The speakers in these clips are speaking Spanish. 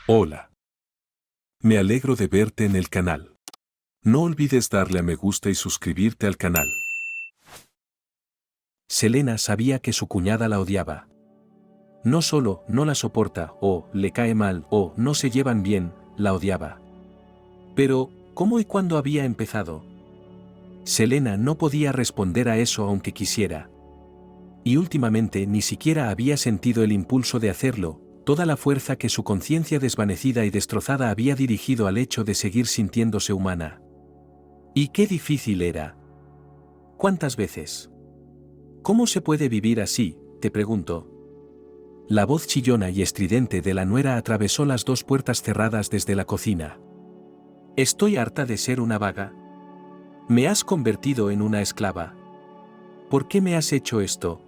Hola. Me alegro de verte en el canal. No olvides darle a me gusta y suscribirte al canal. Selena sabía que su cuñada la odiaba. No solo no la soporta, o le cae mal, o no se llevan bien, la odiaba. Pero, ¿cómo y cuándo había empezado? Selena no podía responder a eso aunque quisiera. Y últimamente ni siquiera había sentido el impulso de hacerlo, toda la fuerza que su conciencia desvanecida y destrozada había dirigido al hecho de seguir sintiéndose humana. Y qué difícil era. ¿Cuántas veces? ¿Cómo se puede vivir así?, te pregunto. La voz chillona y estridente de la nuera atravesó las dos puertas cerradas desde la cocina. Estoy harta de ser una vaga. Me has convertido en una esclava. ¿Por qué me has hecho esto?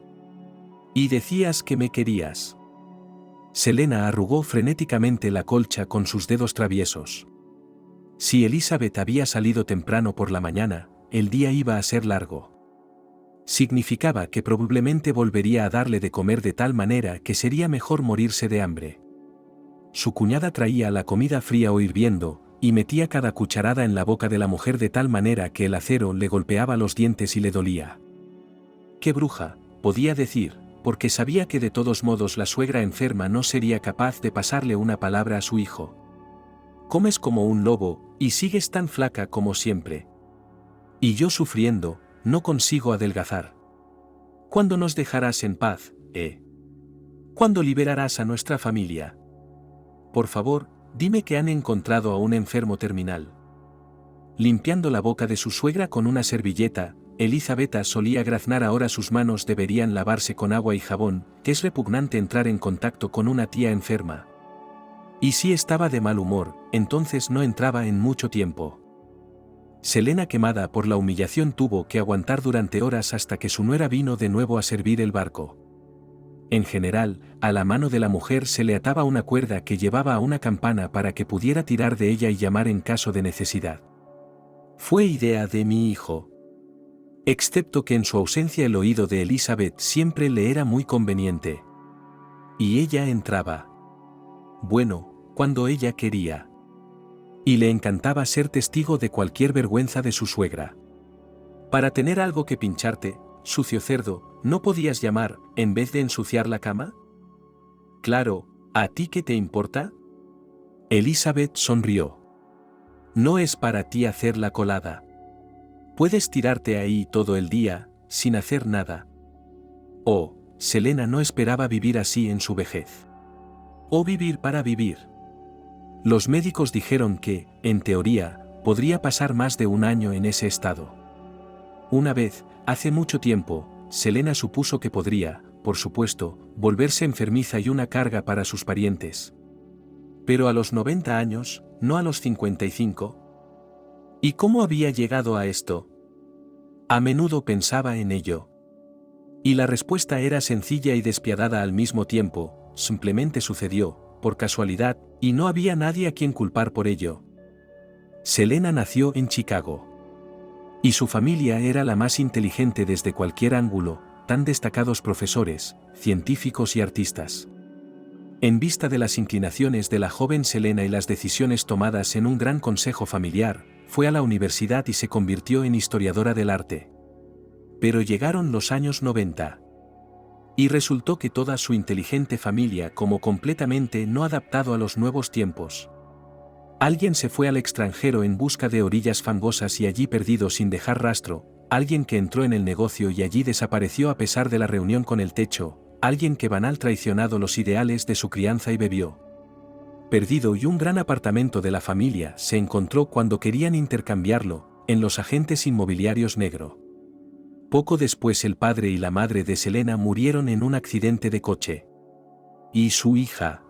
Y decías que me querías. Selena arrugó frenéticamente la colcha con sus dedos traviesos. Si Elizabeth había salido temprano por la mañana, el día iba a ser largo. Significaba que probablemente volvería a darle de comer de tal manera que sería mejor morirse de hambre. Su cuñada traía la comida fría o hirviendo, y metía cada cucharada en la boca de la mujer de tal manera que el acero le golpeaba los dientes y le dolía. ¡Qué bruja!, podía decir, porque sabía que de todos modos la suegra enferma no sería capaz de pasarle una palabra a su hijo. Comes como un lobo, y sigues tan flaca como siempre. Y yo sufriendo, no consigo adelgazar. ¿Cuándo nos dejarás en paz, ¿Cuándo liberarás a nuestra familia? Por favor, dime que han encontrado a un enfermo terminal. Limpiando la boca de su suegra con una servilleta, Elizabeth solía graznar. Ahora sus manos deberían lavarse con agua y jabón, que es repugnante entrar en contacto con una tía enferma. Y si estaba de mal humor, entonces no entraba en mucho tiempo. Selena, quemada por la humillación, tuvo que aguantar durante horas hasta que su nuera vino de nuevo a servir el barco. En general, a la mano de la mujer se le ataba una cuerda que llevaba a una campana para que pudiera tirar de ella y llamar en caso de necesidad. Fue idea de mi hijo. Excepto que en su ausencia el oído de Elizabeth siempre le era muy conveniente. Y ella entraba. Bueno, cuando ella quería. Y le encantaba ser testigo de cualquier vergüenza de su suegra. Para tener algo que pincharte, sucio cerdo, ¿no podías llamar, en vez de ensuciar la cama? Claro, ¿a ti qué te importa? Elizabeth sonrió. No es para ti hacer la colada. Puedes tirarte ahí todo el día, sin hacer nada. Oh, Selena no esperaba vivir así en su vejez. O vivir para vivir. Los médicos dijeron que, en teoría, podría pasar más de un año en ese estado. Una vez, hace mucho tiempo, Selena supuso que podría, por supuesto, volverse enfermiza y una carga para sus parientes. Pero a los 90 años, no a los 55. ¿Y cómo había llegado a esto? A menudo pensaba en ello. Y la respuesta era sencilla y despiadada al mismo tiempo: simplemente sucedió, por casualidad, y no había nadie a quien culpar por ello. Selena nació en Chicago. Y su familia era la más inteligente desde cualquier ángulo, tan destacados profesores, científicos y artistas. En vista de las inclinaciones de la joven Selena y las decisiones tomadas en un gran consejo familiar, fue a la universidad y se convirtió en historiadora del arte. Pero llegaron los años 90. Y resultó que toda su inteligente familia como completamente no adaptado a los nuevos tiempos. Alguien se fue al extranjero en busca de orillas fangosas y allí perdido sin dejar rastro, alguien que entró en el negocio y allí desapareció a pesar de la reunión con el techo, alguien que banal traicionado los ideales de su crianza y bebió. Perdido, y un gran apartamento de la familia se encontró cuando querían intercambiarlo, en los agentes inmobiliarios negro. Poco después el padre y la madre de Selena murieron en un accidente de coche. Y su hija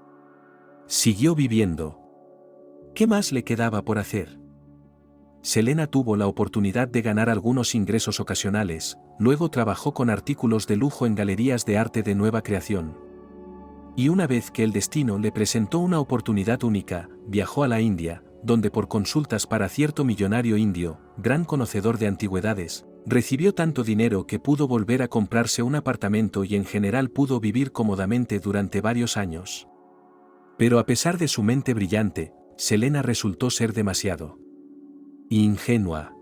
siguió viviendo. ¿Qué más le quedaba por hacer? Selena tuvo la oportunidad de ganar algunos ingresos ocasionales, luego trabajó con artículos de lujo en galerías de arte de nueva creación. Y una vez que el destino le presentó una oportunidad única, viajó a la India, donde por consultas para cierto millonario indio, gran conocedor de antigüedades, recibió tanto dinero que pudo volver a comprarse un apartamento y en general pudo vivir cómodamente durante varios años. Pero a pesar de su mente brillante, Selena resultó ser demasiado ingenua.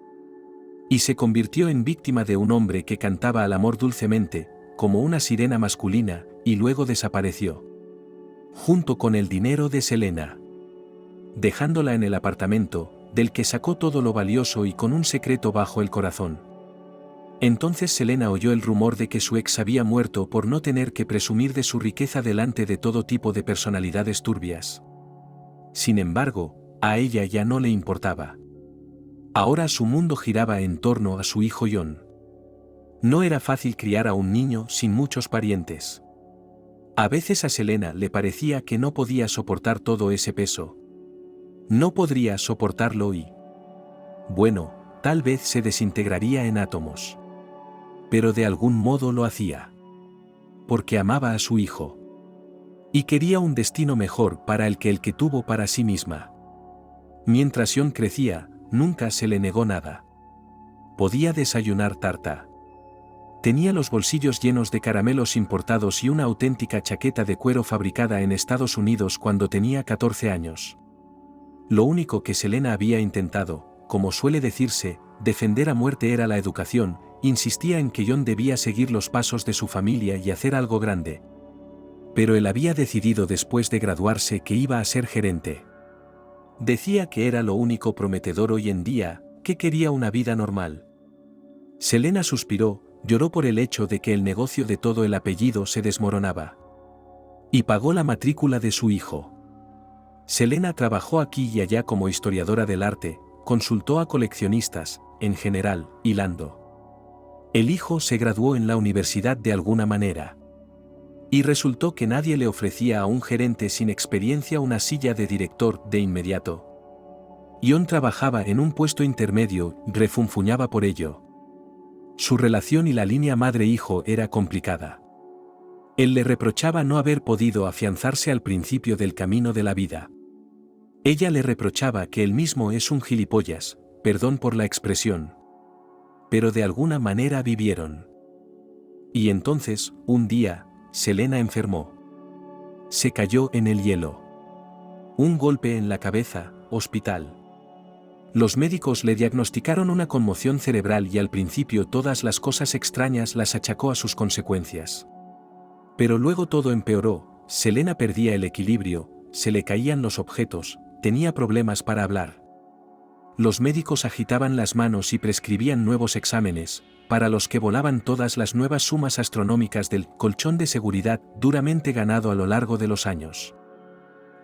Y se convirtió en víctima de un hombre que cantaba al amor dulcemente, como una sirena masculina, y luego desapareció. Junto con el dinero de Selena. Dejándola en el apartamento, del que sacó todo lo valioso y con un secreto bajo el corazón. Entonces Selena oyó el rumor de que su ex había muerto por no tener que presumir de su riqueza delante de todo tipo de personalidades turbias. Sin embargo, a ella ya no le importaba. Ahora su mundo giraba en torno a su hijo John. No era fácil criar a un niño sin muchos parientes. A veces a Selena le parecía que no podía soportar todo ese peso. No podría soportarlo y... bueno, tal vez se desintegraría en átomos. Pero de algún modo lo hacía. Porque amaba a su hijo. Y quería un destino mejor para el que tuvo para sí misma. Mientras John crecía, nunca se le negó nada. Podía desayunar tarta. Tenía los bolsillos llenos de caramelos importados y una auténtica chaqueta de cuero fabricada en Estados Unidos cuando tenía 14 años. Lo único que Selena había intentado, como suele decirse, defender a muerte era la educación. Insistía en que John debía seguir los pasos de su familia y hacer algo grande. Pero él había decidido después de graduarse que iba a ser gerente. Decía que era lo único prometedor hoy en día, que quería una vida normal. Selena suspiró, lloró por el hecho de que el negocio de todo el apellido se desmoronaba. Y pagó la matrícula de su hijo. Selena trabajó aquí y allá como historiadora del arte, consultó a coleccionistas, en general, hilando. El hijo se graduó en la universidad de alguna manera. Y resultó que nadie le ofrecía a un gerente sin experiencia una silla de director de inmediato. John trabajaba en un puesto intermedio y refunfuñaba por ello. Su relación y la línea madre-hijo era complicada. Él le reprochaba no haber podido afianzarse al principio del camino de la vida. Ella le reprochaba que él mismo es un gilipollas, perdón por la expresión. Pero de alguna manera vivieron. Y entonces, un día, Selena enfermó. Se cayó en el hielo. Un golpe en la cabeza, hospital. Los médicos le diagnosticaron una conmoción cerebral y al principio todas las cosas extrañas las achacó a sus consecuencias. Pero luego todo empeoró, Selena perdía el equilibrio, se le caían los objetos, tenía problemas para hablar. Los médicos agitaban las manos y prescribían nuevos exámenes, para los que volaban todas las nuevas sumas astronómicas del colchón de seguridad duramente ganado a lo largo de los años.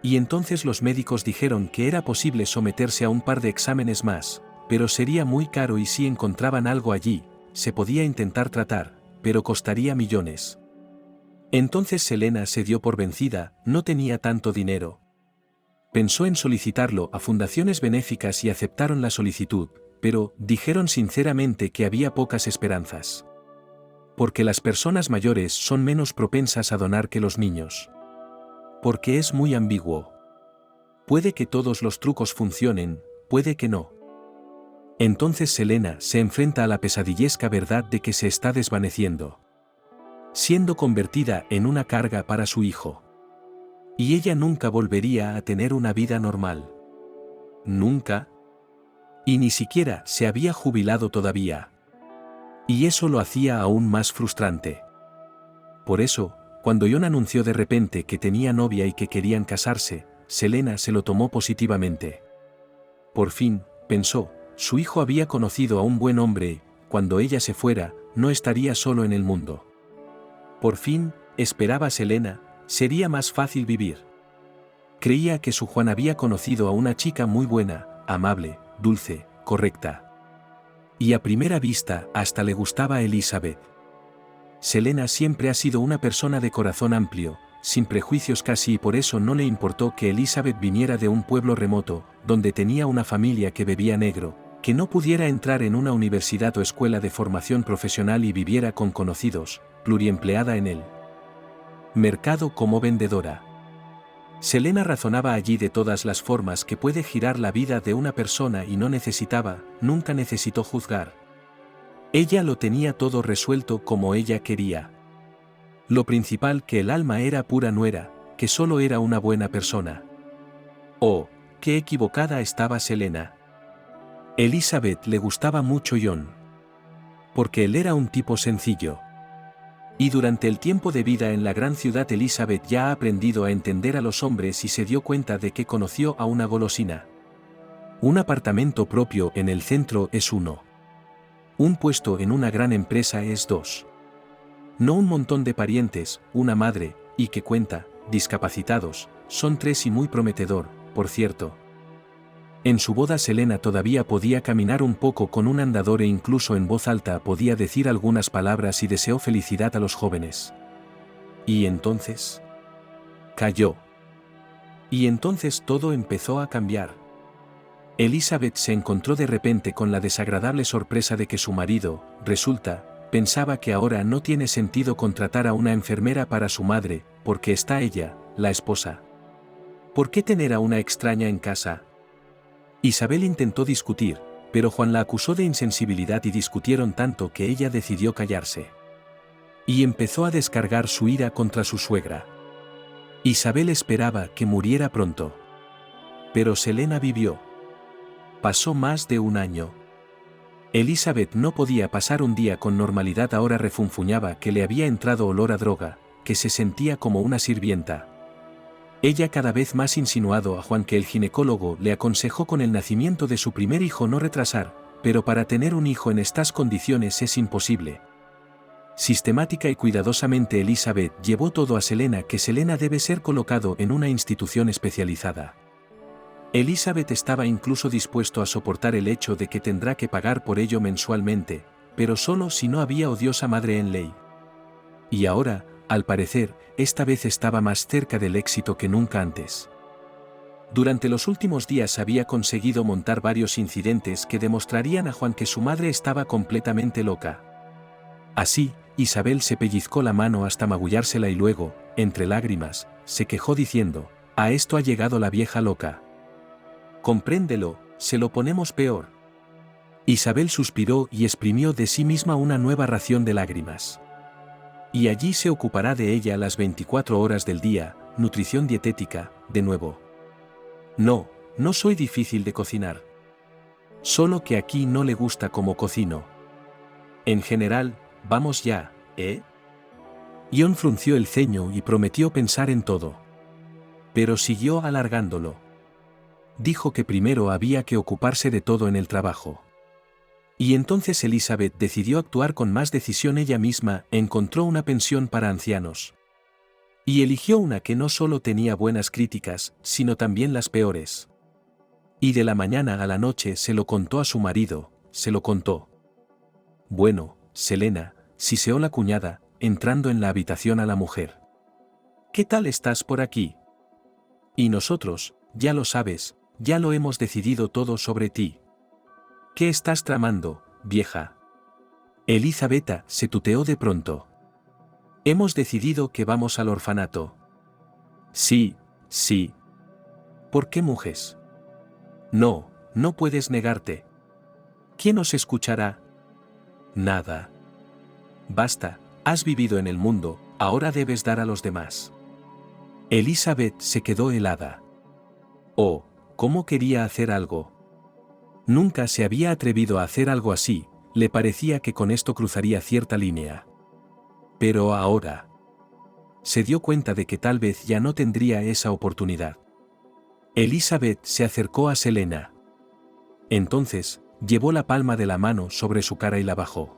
Y entonces los médicos dijeron que era posible someterse a un par de exámenes más, pero sería muy caro y si encontraban algo allí, se podía intentar tratar, pero costaría millones. Entonces Selena se dio por vencida, no tenía tanto dinero. Pensó en solicitarlo a fundaciones benéficas y aceptaron la solicitud, pero dijeron sinceramente que había pocas esperanzas. Porque las personas mayores son menos propensas a donar que los niños. Porque es muy ambiguo. Puede que todos los trucos funcionen, puede que no. Entonces Selena se enfrenta a la pesadillesca verdad de que se está desvaneciendo. Siendo convertida en una carga para su hijo. Y ella nunca volvería a tener una vida normal. Nunca. Y ni siquiera se había jubilado todavía. Y eso lo hacía aún más frustrante. Por eso, cuando John anunció de repente que tenía novia y que querían casarse, Selena se lo tomó positivamente. Por fin, pensó, su hijo había conocido a un buen hombre, cuando ella se fuera, no estaría solo en el mundo. Por fin, esperaba Selena, sería más fácil vivir. Creía que su Juan había conocido a una chica muy buena, amable, dulce, correcta. Y a primera vista, hasta le gustaba Elizabeth. Selena siempre ha sido una persona de corazón amplio, sin prejuicios casi y por eso no le importó que Elizabeth viniera de un pueblo remoto, donde tenía una familia que bebía negro, que no pudiera entrar en una universidad o escuela de formación profesional y viviera con conocidos, pluriempleada en el mercado como vendedora. Selena razonaba allí de todas las formas que puede girar la vida de una persona y nunca necesitó juzgar. Ella lo tenía todo resuelto como ella quería. Lo principal que el alma era pura nuera, que solo era una buena persona. Oh, qué equivocada estaba Selena. Elizabeth le gustaba mucho John. Porque él era un tipo sencillo. Y durante el tiempo de vida en la gran ciudad Elizabeth ya ha aprendido a entender a los hombres y se dio cuenta de que conoció a una golosina. Un apartamento propio en el centro es 1. Un puesto en una gran empresa es 2. No un montón de parientes, una madre, y que cuenta, discapacitados, son 3 y muy prometedor, por cierto. En su boda Selena todavía podía caminar un poco con un andador e incluso en voz alta podía decir algunas palabras y deseó felicidad a los jóvenes. ¿Y entonces? Cayó. Y entonces todo empezó a cambiar. Elizabeth se encontró de repente con la desagradable sorpresa de que su marido, pensaba que ahora no tiene sentido contratar a una enfermera para su madre, porque está ella, la esposa. ¿Por qué tener a una extraña en casa? Isabel intentó discutir, pero Juan la acusó de insensibilidad y discutieron tanto que ella decidió callarse. Y empezó a descargar su ira contra su suegra. Isabel esperaba que muriera pronto. Pero Selena vivió. Pasó más de un año. Elizabeth no podía pasar un día con normalidad, ahora refunfuñaba que le había entrado olor a droga, que se sentía como una sirvienta. Ella cada vez más insinuado a Juan que el ginecólogo le aconsejó con el nacimiento de su primer hijo no retrasar, pero para tener un hijo en estas condiciones es imposible. Sistemática y cuidadosamente Elizabeth llevó todo a Selena, que Selena debe ser colocado en una institución especializada. Elizabeth estaba incluso dispuesto a soportar el hecho de que tendrá que pagar por ello mensualmente, pero solo si no había odiosa madre en ley. Y ahora, al parecer, esta vez estaba más cerca del éxito que nunca antes. Durante los últimos días había conseguido montar varios incidentes que demostrarían a Juan que su madre estaba completamente loca. Así, Isabel se pellizcó la mano hasta magullársela y luego, entre lágrimas, se quejó diciendo: «A esto ha llegado la vieja loca. Compréndelo, se lo ponemos peor». Isabel suspiró y exprimió de sí misma una nueva ración de lágrimas. «Y allí se ocupará de ella las 24 horas del día, nutrición dietética, de nuevo». «No, no soy difícil de cocinar. Solo que aquí no le gusta cómo cocino. En general, vamos ya, ¿eh?». John frunció el ceño y prometió pensar en todo. Pero siguió alargándolo. Dijo que primero había que ocuparse de todo en el trabajo. Y entonces Elizabeth decidió actuar con más decisión ella misma, encontró una pensión para ancianos. Y eligió una que no solo tenía buenas críticas, sino también las peores. Y de la mañana a la noche se lo contó a su marido, se lo contó. «Bueno, Selena», siseó la cuñada, entrando en la habitación a la mujer. «¿Qué tal estás por aquí? Y nosotros, ya lo sabes, ya lo hemos decidido todo sobre ti. ¿Qué estás tramando, vieja?». Elizabeth se tuteó de pronto. «Hemos decidido que vamos al orfanato». «Sí, sí». «¿Por qué mujes?». «No, no puedes negarte». «¿Quién os escuchará?». «Nada». «Basta, has vivido en el mundo, ahora debes dar a los demás». Elizabeth se quedó helada. Oh, cómo quería hacer algo. Nunca se había atrevido a hacer algo así, le parecía que con esto cruzaría cierta línea. Pero ahora se dio cuenta de que tal vez ya no tendría esa oportunidad. Elizabeth se acercó a Selena. Entonces, llevó la palma de la mano sobre su cara y la bajó.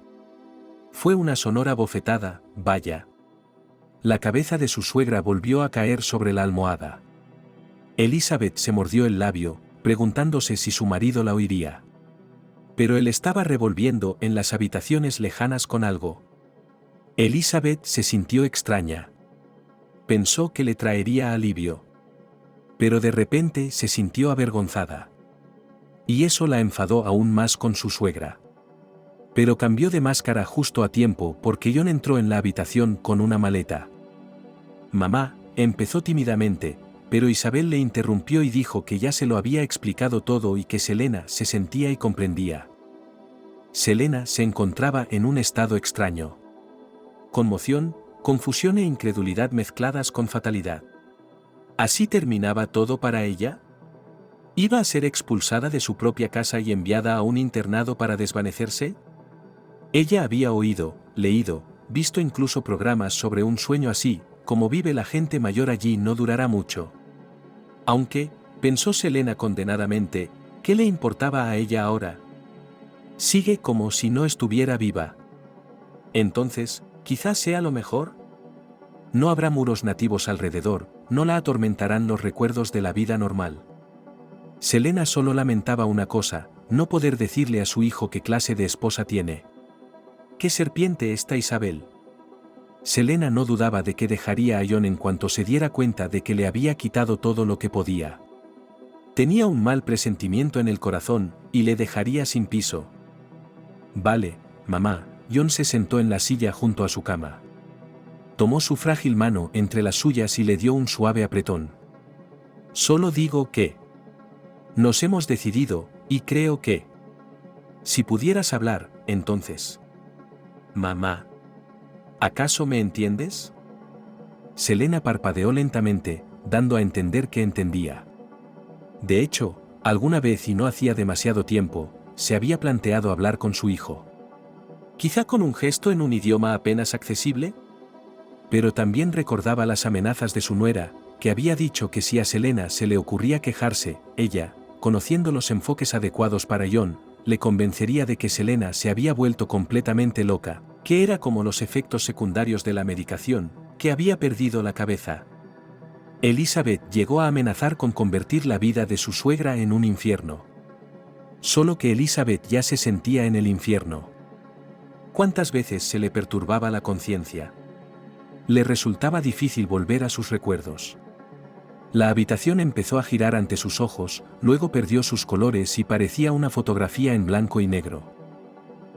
Fue una sonora bofetada, vaya. La cabeza de su suegra volvió a caer sobre la almohada. Elizabeth se mordió el labio, preguntándose si su marido la oiría. Pero él estaba revolviendo en las habitaciones lejanas con algo. Elizabeth se sintió extraña. Pensó que le traería alivio. Pero de repente se sintió avergonzada. Y eso la enfadó aún más con su suegra. Pero cambió de máscara justo a tiempo porque John entró en la habitación con una maleta. «Mamá», empezó tímidamente, pero Isabel le interrumpió y dijo que ya se lo había explicado todo y que Selena se sentía y comprendía. Selena se encontraba en un estado extraño. Conmoción, confusión e incredulidad mezcladas con fatalidad. ¿Así terminaba todo para ella? ¿Iba a ser expulsada de su propia casa y enviada a un internado para desvanecerse? Ella había oído, leído, visto incluso programas sobre un sueño así, como vive la gente mayor allí no durará mucho. Aunque, pensó Selena condenadamente, ¿qué le importaba a ella ahora? Sigue como si no estuviera viva. Entonces, quizás sea lo mejor. No habrá muros nativos alrededor, no la atormentarán los recuerdos de la vida normal. Selena solo lamentaba una cosa, no poder decirle a su hijo qué clase de esposa tiene. ¿Qué serpiente está Isabel? Selena no dudaba de que dejaría a John en cuanto se diera cuenta de que le había quitado todo lo que podía. Tenía un mal presentimiento en el corazón, y le dejaría sin piso. Vale, mamá. John se sentó en la silla junto a su cama. Tomó su frágil mano entre las suyas y le dio un suave apretón. Solo digo que nos hemos decidido, y creo que si pudieras hablar, entonces. Mamá. ¿Acaso me entiendes? Selena parpadeó lentamente, dando a entender que entendía. De hecho, alguna vez y no hacía demasiado tiempo, se había planteado hablar con su hijo. Quizá con un gesto en un idioma apenas accesible. Pero también recordaba las amenazas de su nuera, que había dicho que si a Selena se le ocurría quejarse, ella, conociendo los enfoques adecuados para John, le convencería de que Selena se había vuelto completamente loca, que era como los efectos secundarios de la medicación, que había perdido la cabeza. Elizabeth llegó a amenazar con convertir la vida de su suegra en un infierno. Solo que Elizabeth ya se sentía en el infierno. ¿Cuántas veces se le perturbaba la conciencia? Le resultaba difícil volver a sus recuerdos. La habitación empezó a girar ante sus ojos, luego perdió sus colores y parecía una fotografía en blanco y negro.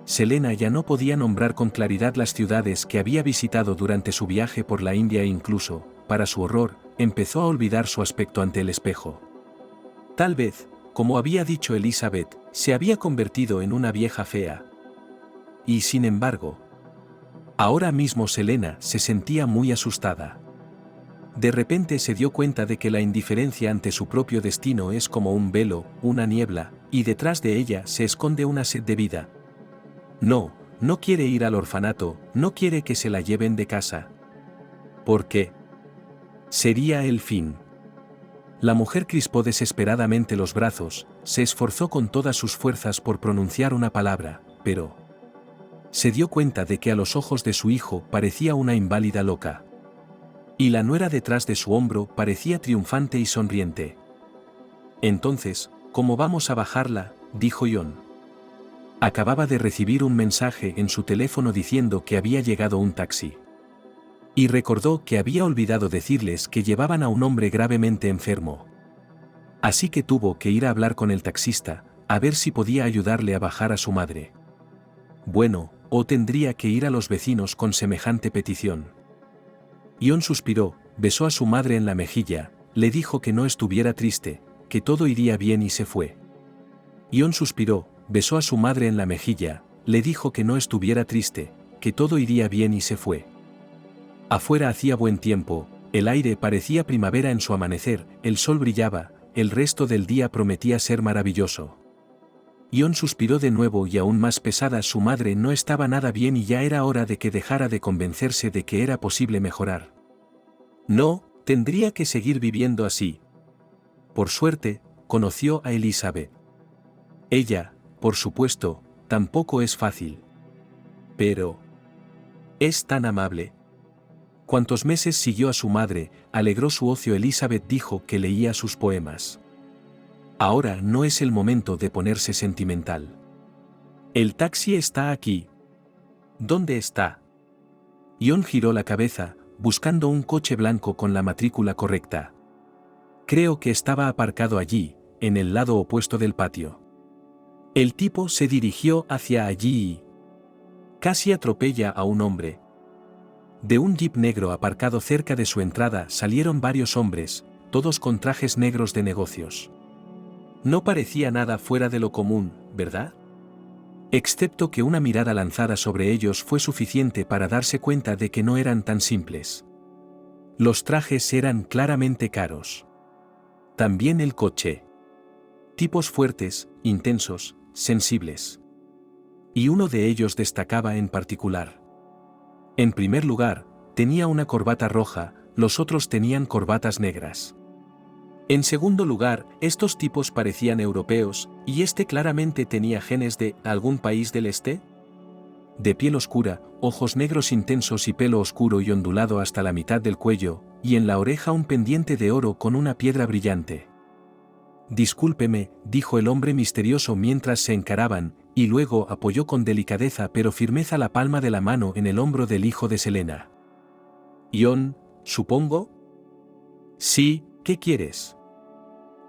Selena ya no podía nombrar con claridad las ciudades que había visitado durante su viaje por la India e incluso, para su horror, empezó a olvidar su aspecto ante el espejo. Tal vez, como había dicho Elizabeth, se había convertido en una vieja fea. Y sin embargo, ahora mismo Selena se sentía muy asustada. De repente se dio cuenta de que la indiferencia ante su propio destino es como un velo, una niebla, y detrás de ella se esconde una sed de vida. No quiere ir al orfanato, no quiere que se la lleven de casa. ¿Por qué? Sería el fin. La mujer crispó desesperadamente los brazos, se esforzó con todas sus fuerzas por pronunciar una palabra, pero se dio cuenta de que a los ojos de su hijo parecía una inválida loca. Y la nuera detrás de su hombro parecía triunfante y sonriente. Entonces, ¿cómo vamos a bajarla?, dijo John. Acababa de recibir un mensaje en su teléfono diciendo que había llegado un taxi. Y recordó que había olvidado decirles que llevaban a un hombre gravemente enfermo. Así que tuvo que ir a hablar con el taxista, a ver si podía ayudarle a bajar a su madre. Bueno, o tendría que ir a los vecinos con semejante petición. John suspiró, besó a su madre en la mejilla, le dijo que no estuviera triste, que todo iría bien y se fue. John suspiró, besó a su madre en la mejilla, le dijo que no estuviera triste, que todo iría bien y se fue. Afuera hacía buen tiempo, el aire parecía primavera en su amanecer, el sol brillaba, el resto del día prometía ser maravilloso. John suspiró de nuevo y aún más pesada su madre no estaba nada bien y ya era hora de que dejara de convencerse de que era posible mejorar. No, tendría que seguir viviendo así. Por suerte, conoció a Elizabeth. Ella, por supuesto, tampoco es fácil. Pero es tan amable. Cuantos meses siguió a su madre, alegró su ocio. Elizabeth dijo que leía sus poemas. Ahora no es el momento de ponerse sentimental. El taxi está aquí. ¿Dónde está? John giró la cabeza, buscando un coche blanco con la matrícula correcta. Creo que estaba aparcado allí, en el lado opuesto del patio. El tipo se dirigió hacia allí y casi atropella a un hombre. De un jeep negro aparcado cerca de su entrada salieron varios hombres, todos con trajes negros de negocios. No parecía nada fuera de lo común, ¿verdad? Excepto que una mirada lanzada sobre ellos fue suficiente para darse cuenta de que no eran tan simples. Los trajes eran claramente caros. También el coche. Tipos fuertes, intensos, sensibles. Y uno de ellos destacaba en particular. En primer lugar, tenía una corbata roja, los otros tenían corbatas negras. En segundo lugar, estos tipos parecían europeos, y este claramente tenía genes de algún país del este. De piel oscura, ojos negros intensos y pelo oscuro y ondulado hasta la mitad del cuello, y en la oreja un pendiente de oro con una piedra brillante. Discúlpeme, dijo el hombre misterioso mientras se encaraban, y luego apoyó con delicadeza pero firmeza la palma de la mano en el hombro del hijo de Selena. Ion, supongo. Sí, ¿qué quieres?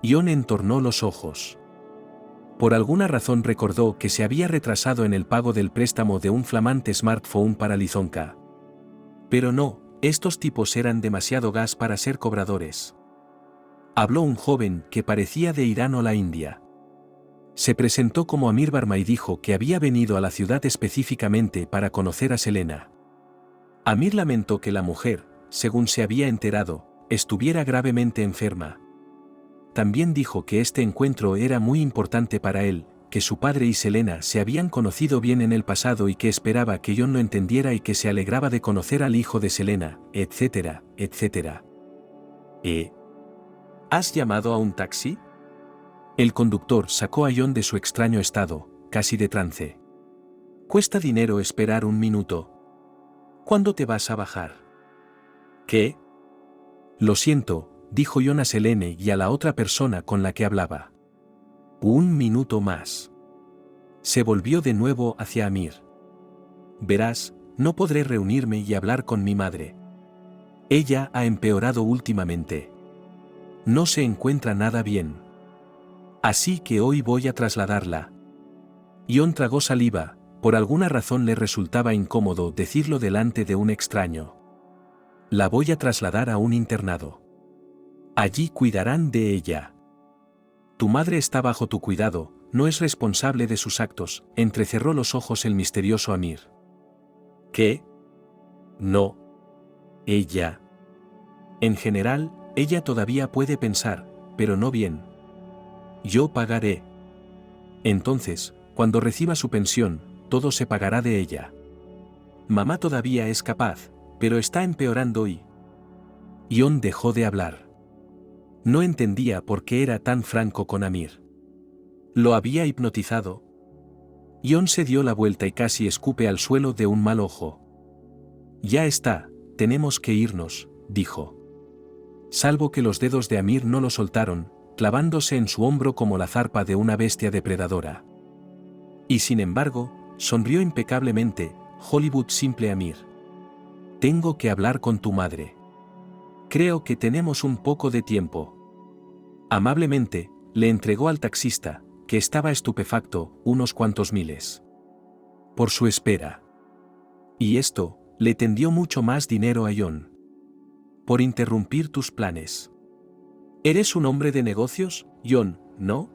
Ion entornó los ojos. Por alguna razón recordó que se había retrasado en el pago del préstamo de un flamante smartphone para Lizonka. Pero no, estos tipos eran demasiado gas para ser cobradores. Habló un joven que parecía de Irán o la India. Se presentó como Amir Barma y dijo que había venido a la ciudad específicamente para conocer a Selena. Amir lamentó que la mujer, según se había enterado, estuviera gravemente enferma. También dijo que este encuentro era muy importante para él, que su padre y Selena se habían conocido bien en el pasado y que esperaba que Ion lo entendiera y que se alegraba de conocer al hijo de Selena, etcétera, etcétera. ¿Has llamado a un taxi? El conductor sacó a Ion de su extraño estado, casi de trance. Cuesta dinero esperar un minuto. ¿Cuándo te vas a bajar? ¿Qué? Lo siento, dijo Ion a Selene y a la otra persona con la que hablaba. Un minuto más. Se volvió de nuevo hacia Amir. Verás, no podré reunirme y hablar con mi madre. Ella ha empeorado últimamente. No se encuentra nada bien. Así que hoy voy a trasladarla. Ion tragó saliva, por alguna razón le resultaba incómodo decirlo delante de un extraño. La voy a trasladar a un internado. Allí cuidarán de ella. Tu madre está bajo tu cuidado, no es responsable de sus actos, entrecerró los ojos el misterioso Amir. ¿Qué? No. Ella. En general, ella todavía puede pensar, pero no bien. Yo pagaré. Entonces, cuando reciba su pensión, todo se pagará de ella. Mamá todavía es capaz, pero está empeorando y... Ion dejó de hablar. No entendía por qué era tan franco con Amir. ¿Lo había hipnotizado? Ion se dio la vuelta y casi escupe al suelo de un mal ojo. Ya está, tenemos que irnos, dijo. Salvo que los dedos de Amir no lo soltaron, clavándose en su hombro como la zarpa de una bestia depredadora. Y sin embargo, sonrió impecablemente, Hollywood simple Amir. Tengo que hablar con tu madre. Creo que tenemos un poco de tiempo. Amablemente, le entregó al taxista, que estaba estupefacto, unos cuantos miles. Por su espera. Y esto, le tendió mucho más dinero a Ion. Por interrumpir tus planes. Eres un hombre de negocios, Ion, ¿no?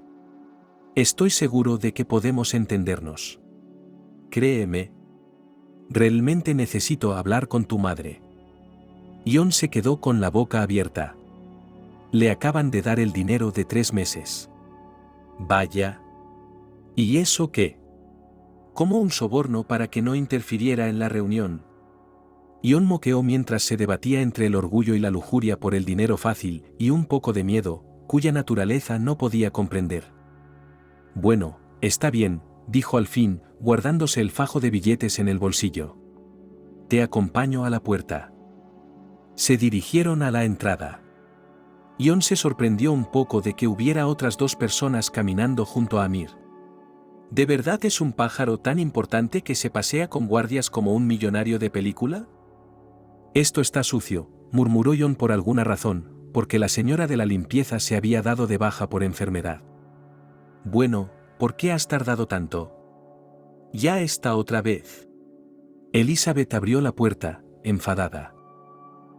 Estoy seguro de que podemos entendernos. Créeme. Realmente necesito hablar con tu madre. Ion se quedó con la boca abierta. Le acaban de dar el dinero de 3 meses. Vaya. ¿Y eso qué? Como un soborno para que no interfiriera en la reunión. Ion moqueó mientras se debatía entre el orgullo y la lujuria por el dinero fácil y un poco de miedo, cuya naturaleza no podía comprender. Bueno, está bien, dijo al fin, guardándose el fajo de billetes en el bolsillo. Te acompaño a la puerta. Se dirigieron a la entrada. Ion se sorprendió un poco de que hubiera otras 2 personas caminando junto a Amir. ¿De verdad es un pájaro tan importante que se pasea con guardias como un millonario de película? Esto está sucio, murmuró Ion por alguna razón, porque la señora de la limpieza se había dado de baja por enfermedad. Bueno, ¿por qué has tardado tanto? Ya está otra vez. Elizabeth abrió la puerta, enfadada.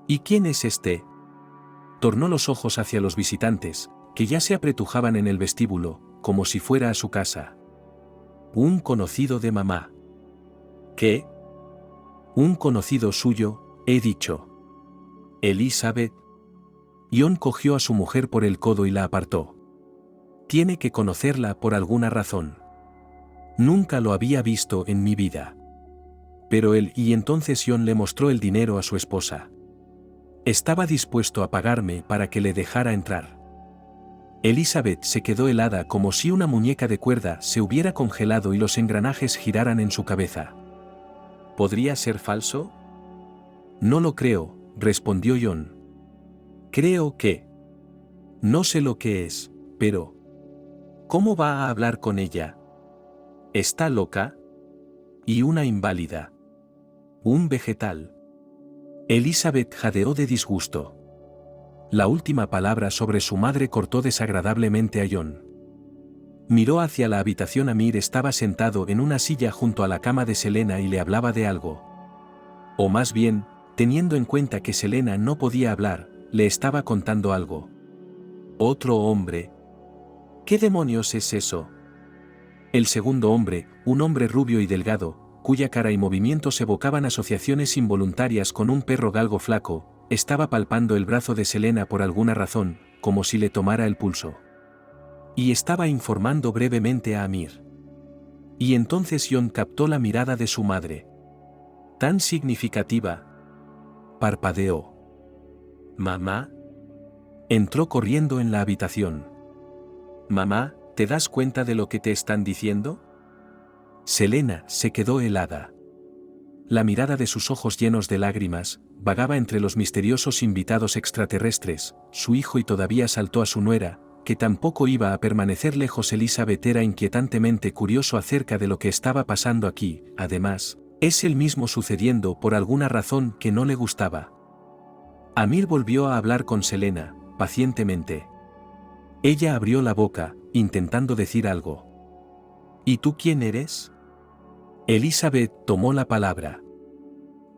¿Y quién es este? Tornó los ojos hacia los visitantes, que ya se apretujaban en el vestíbulo, como si fuera a su casa. Un conocido de mamá. ¿Qué? Un conocido suyo, he dicho. Elizabeth. Ion cogió a su mujer por el codo y la apartó. Tiene que conocerla por alguna razón. Nunca lo había visto en mi vida. Pero y entonces Ion le mostró el dinero a su esposa. Estaba dispuesto a pagarme para que le dejara entrar. Elizabeth se quedó helada como si una muñeca de cuerda se hubiera congelado y los engranajes giraran en su cabeza. ¿Podría ser falso? No lo creo, respondió Ion. Creo que... No sé lo que es, pero... ¿Cómo va a hablar con ella? ¿Está loca? Y una inválida. Un vegetal. Elizabeth jadeó de disgusto. La última palabra sobre su madre cortó desagradablemente a Ion. Miró hacia la habitación. Amir estaba sentado en una silla junto a la cama de Selena y le hablaba de algo. O más bien, teniendo en cuenta que Selena no podía hablar, le estaba contando algo. ¿Otro hombre? ¿Qué demonios es eso? El segundo hombre, un hombre rubio y delgado, cuya cara y movimientos evocaban asociaciones involuntarias con un perro galgo flaco, estaba palpando el brazo de Selena por alguna razón, como si le tomara el pulso. Y estaba informando brevemente a Amir. Y entonces Ion captó la mirada de su madre. Tan significativa. Parpadeó. ¿Mamá? Entró corriendo en la habitación. Mamá, ¿te das cuenta de lo que te están diciendo? Selena se quedó helada. La mirada de sus ojos llenos de lágrimas vagaba entre los misteriosos invitados extraterrestres, su hijo, y todavía saltó a su nuera, que tampoco iba a permanecer lejos. Elizabeth era inquietantemente curioso acerca de lo que estaba pasando aquí. Además, es el mismo sucediendo por alguna razón que no le gustaba. Amir volvió a hablar con Selena, pacientemente. Ella abrió la boca, intentando decir algo. ¿Y tú quién eres? Elizabeth tomó la palabra.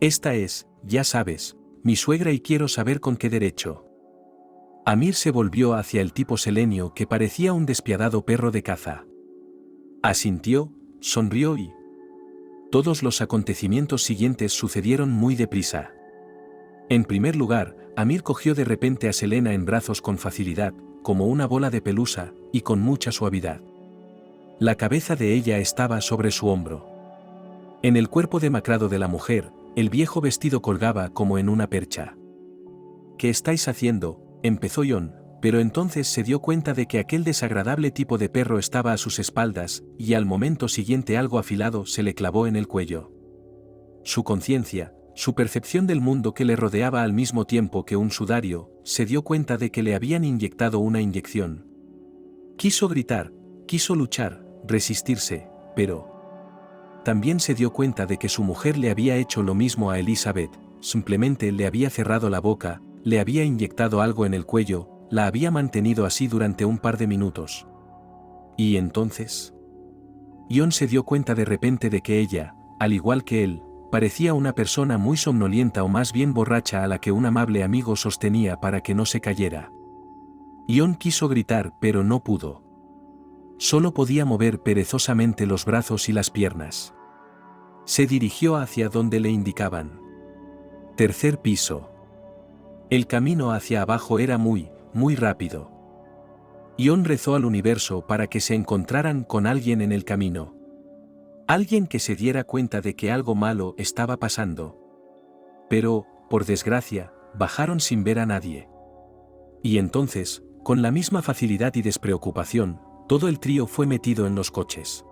Esta es, ya sabes, mi suegra, y quiero saber con qué derecho. Amir se volvió hacia el tipo selenio que parecía un despiadado perro de caza. Asintió, sonrió y... Todos los acontecimientos siguientes sucedieron muy deprisa. En primer lugar, Amir cogió de repente a Selena en brazos con facilidad, como una bola de pelusa, y con mucha suavidad. La cabeza de ella estaba sobre su hombro. En el cuerpo demacrado de la mujer, el viejo vestido colgaba como en una percha. ¿Qué estáis haciendo?, empezó Ion, pero entonces se dio cuenta de que aquel desagradable tipo de perro estaba a sus espaldas, y al momento siguiente algo afilado se le clavó en el cuello. Su conciencia, su percepción del mundo que le rodeaba al mismo tiempo que un sudario, se dio cuenta de que le habían inyectado una inyección. Quiso gritar, quiso luchar, resistirse, pero... También se dio cuenta de que su mujer le había hecho lo mismo a Elizabeth, simplemente le había cerrado la boca, le había inyectado algo en el cuello, la había mantenido así durante un par de minutos. ¿Y entonces? Ion se dio cuenta de repente de que ella, al igual que él, parecía una persona muy somnolienta, o más bien borracha, a la que un amable amigo sostenía para que no se cayera. Ion quiso gritar, pero no pudo. Solo podía mover perezosamente los brazos y las piernas. Se dirigió hacia donde le indicaban. Tercer piso. El camino hacia abajo era muy rápido. Ion rezó al universo para que se encontraran con alguien en el camino. Alguien que se diera cuenta de que algo malo estaba pasando. Pero, por desgracia, bajaron sin ver a nadie. Y entonces, con la misma facilidad y despreocupación, todo el trío fue metido en los coches.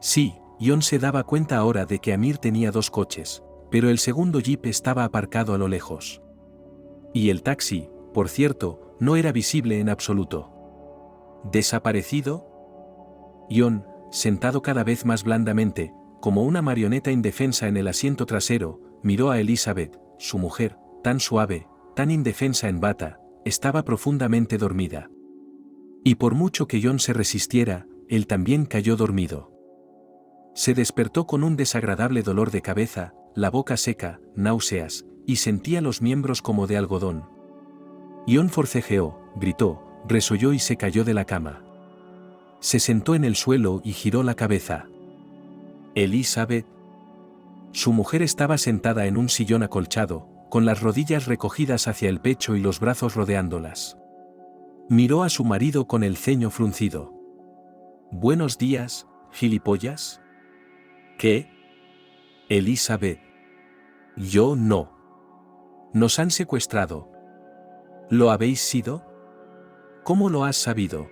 Sí, Ion se daba cuenta ahora de que Amir tenía 2 coches, pero el segundo jeep estaba aparcado a lo lejos. Y el taxi, por cierto, no era visible en absoluto. ¿Desaparecido? Ion, sentado cada vez más blandamente, como una marioneta indefensa en el asiento trasero, miró a Elizabeth, su mujer, tan suave, tan indefensa en bata, estaba profundamente dormida. Y por mucho que Ion se resistiera, él también cayó dormido. Se despertó con un desagradable dolor de cabeza, la boca seca, náuseas, y sentía los miembros como de algodón. Ion forcejeó, gritó, resolló y se cayó de la cama. Se sentó en el suelo y giró la cabeza. Elizabeth. Su mujer estaba sentada en un sillón acolchado, con las rodillas recogidas hacia el pecho y los brazos rodeándolas. Miró a su marido con el ceño fruncido. «Buenos días, gilipollas». «¿Qué?» «Elizabeth». «Yo no». «Nos han secuestrado». «¿Lo habéis sido?» «¿Cómo lo has sabido?»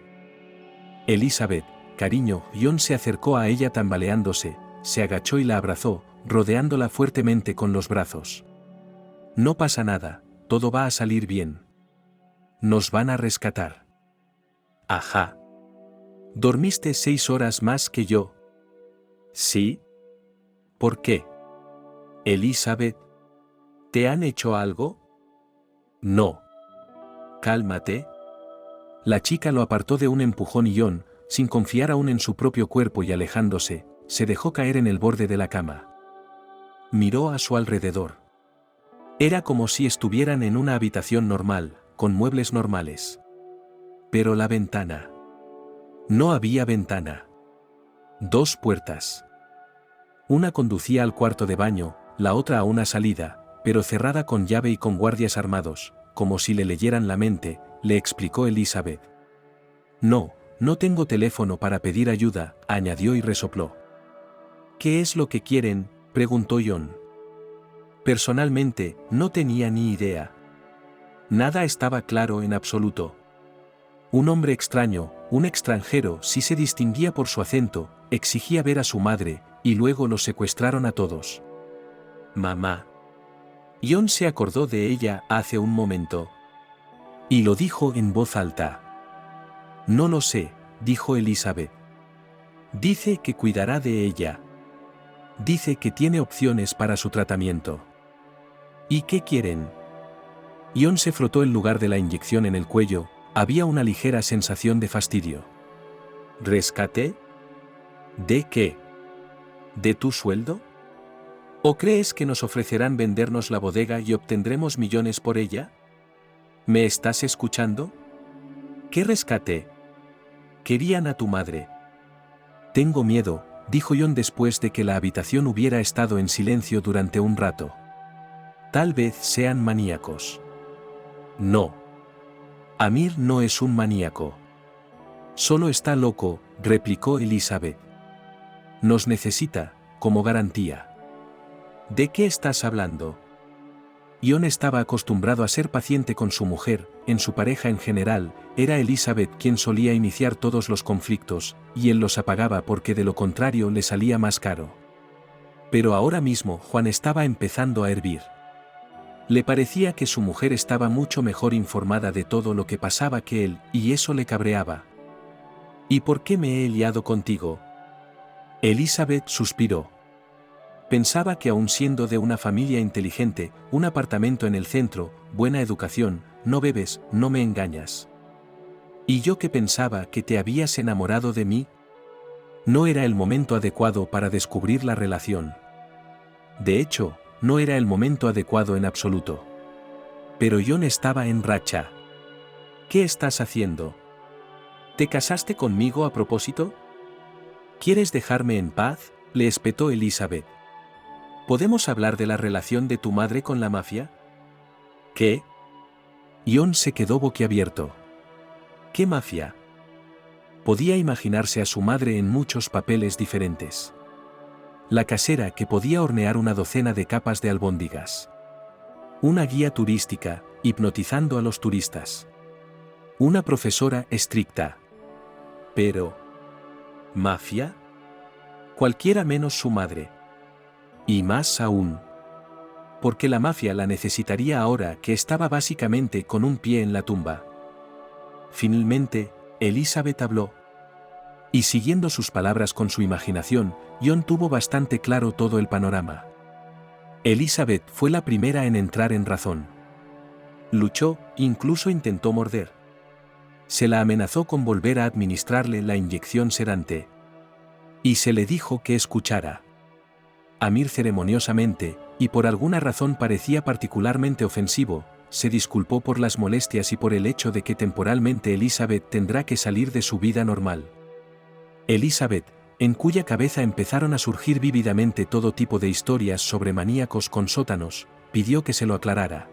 «Elizabeth, cariño». John se acercó a ella tambaleándose, se agachó y la abrazó, rodeándola fuertemente con los brazos. «No pasa nada, todo va a salir bien. Nos van a rescatar». «Ajá. ¿Dormiste 6 horas más que yo?» «Sí». «¿Por qué?» «Elizabeth, ¿te han hecho algo?» «No». «Cálmate». La chica lo apartó de un empujón y John, sin confiar aún en su propio cuerpo y alejándose, se dejó caer en el borde de la cama. Miró a su alrededor. Era como si estuvieran en una habitación normal, con muebles normales. Pero la ventana. No había ventana. 2 puertas. Una conducía al cuarto de baño, la otra a una salida, pero cerrada con llave y con guardias armados, como si le leyeran la mente, le explicó Elizabeth. «No, no tengo teléfono para pedir ayuda», añadió y resopló. «¿Qué es lo que quieren?», preguntó John. Personalmente, no tenía ni idea. Nada estaba claro en absoluto. Un hombre extraño, un extranjero, sí se distinguía por su acento, exigía ver a su madre, y luego los secuestraron a todos. «Mamá». John se acordó de ella hace un momento. Y lo dijo en voz alta. «No lo sé», dijo Elizabeth. «Dice que cuidará de ella. Dice que tiene opciones para su tratamiento». «¿Y qué quieren?» John se frotó el lugar de la inyección en el cuello, había una ligera sensación de fastidio. «¿Rescate? ¿De qué? ¿De tu sueldo? ¿O crees que nos ofrecerán vendernos la bodega y obtendremos millones por ella? ¿Me estás escuchando? ¿Qué rescate? Querían a tu madre». «Tengo miedo», dijo John después de que la habitación hubiera estado en silencio durante un rato. «Tal vez sean maníacos». «No. Amir no es un maníaco. Solo está loco», replicó Elizabeth. «Nos necesita, como garantía». «¿De qué estás hablando?» John estaba acostumbrado a ser paciente con su mujer, en su pareja en general, era Elizabeth quien solía iniciar todos los conflictos, y él los apagaba porque de lo contrario le salía más caro. Pero ahora mismo Juan estaba empezando a hervir. Le parecía que su mujer estaba mucho mejor informada de todo lo que pasaba que él, y eso le cabreaba. «¿Y por qué me he liado contigo?» Elizabeth suspiró. Pensaba que aun siendo de una familia inteligente, un apartamento en el centro, buena educación, no bebes, no me engañas. ¿Y yo que pensaba que te habías enamorado de mí? No era el momento adecuado para descubrir la relación. De hecho, no era el momento adecuado en absoluto. Pero John estaba en racha. «¿Qué estás haciendo? ¿Te casaste conmigo a propósito? ¿Quieres dejarme en paz?», le espetó Elizabeth. «¿Podemos hablar de la relación de tu madre con la mafia?» «¿Qué?». John se quedó boquiabierto. «¿Qué mafia?». Podía imaginarse a su madre en muchos papeles diferentes. La casera que podía hornear una docena de capas de albóndigas. Una guía turística, hipnotizando a los turistas. Una profesora estricta. Pero... ¿mafia? Cualquiera menos su madre. Y más aún. Porque la mafia la necesitaría ahora que estaba básicamente con un pie en la tumba. Finalmente, Elizabeth habló. Y siguiendo sus palabras con su imaginación, John tuvo bastante claro todo el panorama. Elizabeth fue la primera en entrar en razón. Luchó, incluso intentó morder. Se la amenazó con volver a administrarle la inyección sedante. Y se le dijo que escuchara. Amir ceremoniosamente, y por alguna razón parecía particularmente ofensivo, se disculpó por las molestias y por el hecho de que temporalmente Elizabeth tendrá que salir de su vida normal. Elizabeth, en cuya cabeza empezaron a surgir vívidamente todo tipo de historias sobre maníacos con sótanos, pidió que se lo aclarara.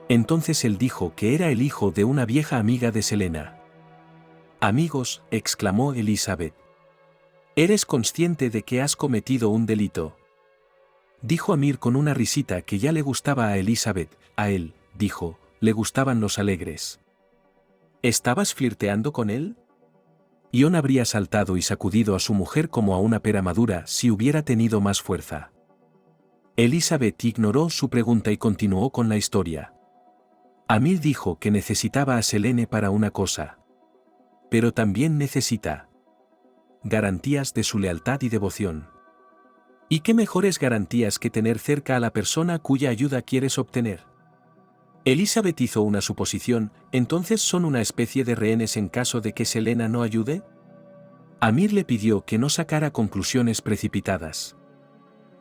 Entonces él dijo que era el hijo de una vieja amiga de Selena. «Amigos», exclamó Elizabeth. «¿Eres consciente de que has cometido un delito?», dijo Amir con una risita que ya le gustaba a Elizabeth. A él, dijo, le gustaban los alegres. ¿Estabas flirteando con él? Ion habría saltado y sacudido a su mujer como a una pera madura si hubiera tenido más fuerza. Elizabeth ignoró su pregunta y continuó con la historia. Amir dijo que necesitaba a Selene para una cosa. Pero también necesita garantías de su lealtad y devoción. ¿Y qué mejores garantías que tener cerca a la persona cuya ayuda quieres obtener? Elizabeth hizo una suposición. ¿Entonces son una especie de rehenes en caso de que Selena no ayude? Amir le pidió que no sacara conclusiones precipitadas.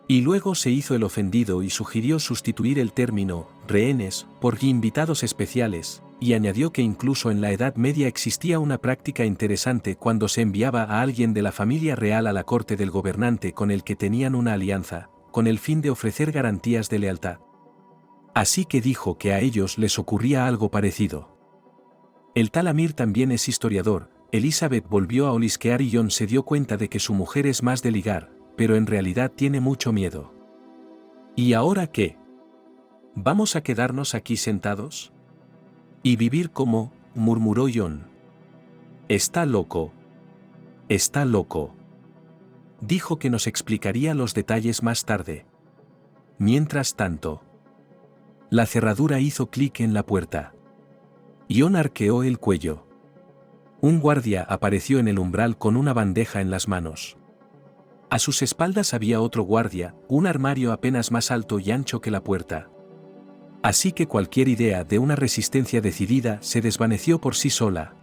Y luego se hizo el ofendido y sugirió sustituir el término rehenes por invitados especiales, y añadió que incluso en la Edad Media existía una práctica interesante cuando se enviaba a alguien de la familia real a la corte del gobernante con el que tenían una alianza, con el fin de ofrecer garantías de lealtad. Así que dijo que a ellos les ocurría algo parecido. El tal Amir también es historiador. Elizabeth volvió a olisquear y Jon se dio cuenta de que su mujer es más de ligar, pero en realidad tiene mucho miedo. ¿Y ahora qué? ¿Vamos a quedarnos aquí sentados? ¿Y vivir como?, murmuró Jon. Está loco. Está loco. Dijo que nos explicaría los detalles más tarde. Mientras tanto, la cerradura hizo clic en la puerta. Jon arqueó el cuello. Un guardia apareció en el umbral con una bandeja en las manos. A sus espaldas había otro guardia, un armario apenas más alto y ancho que la puerta. Así que cualquier idea de una resistencia decidida se desvaneció por sí sola.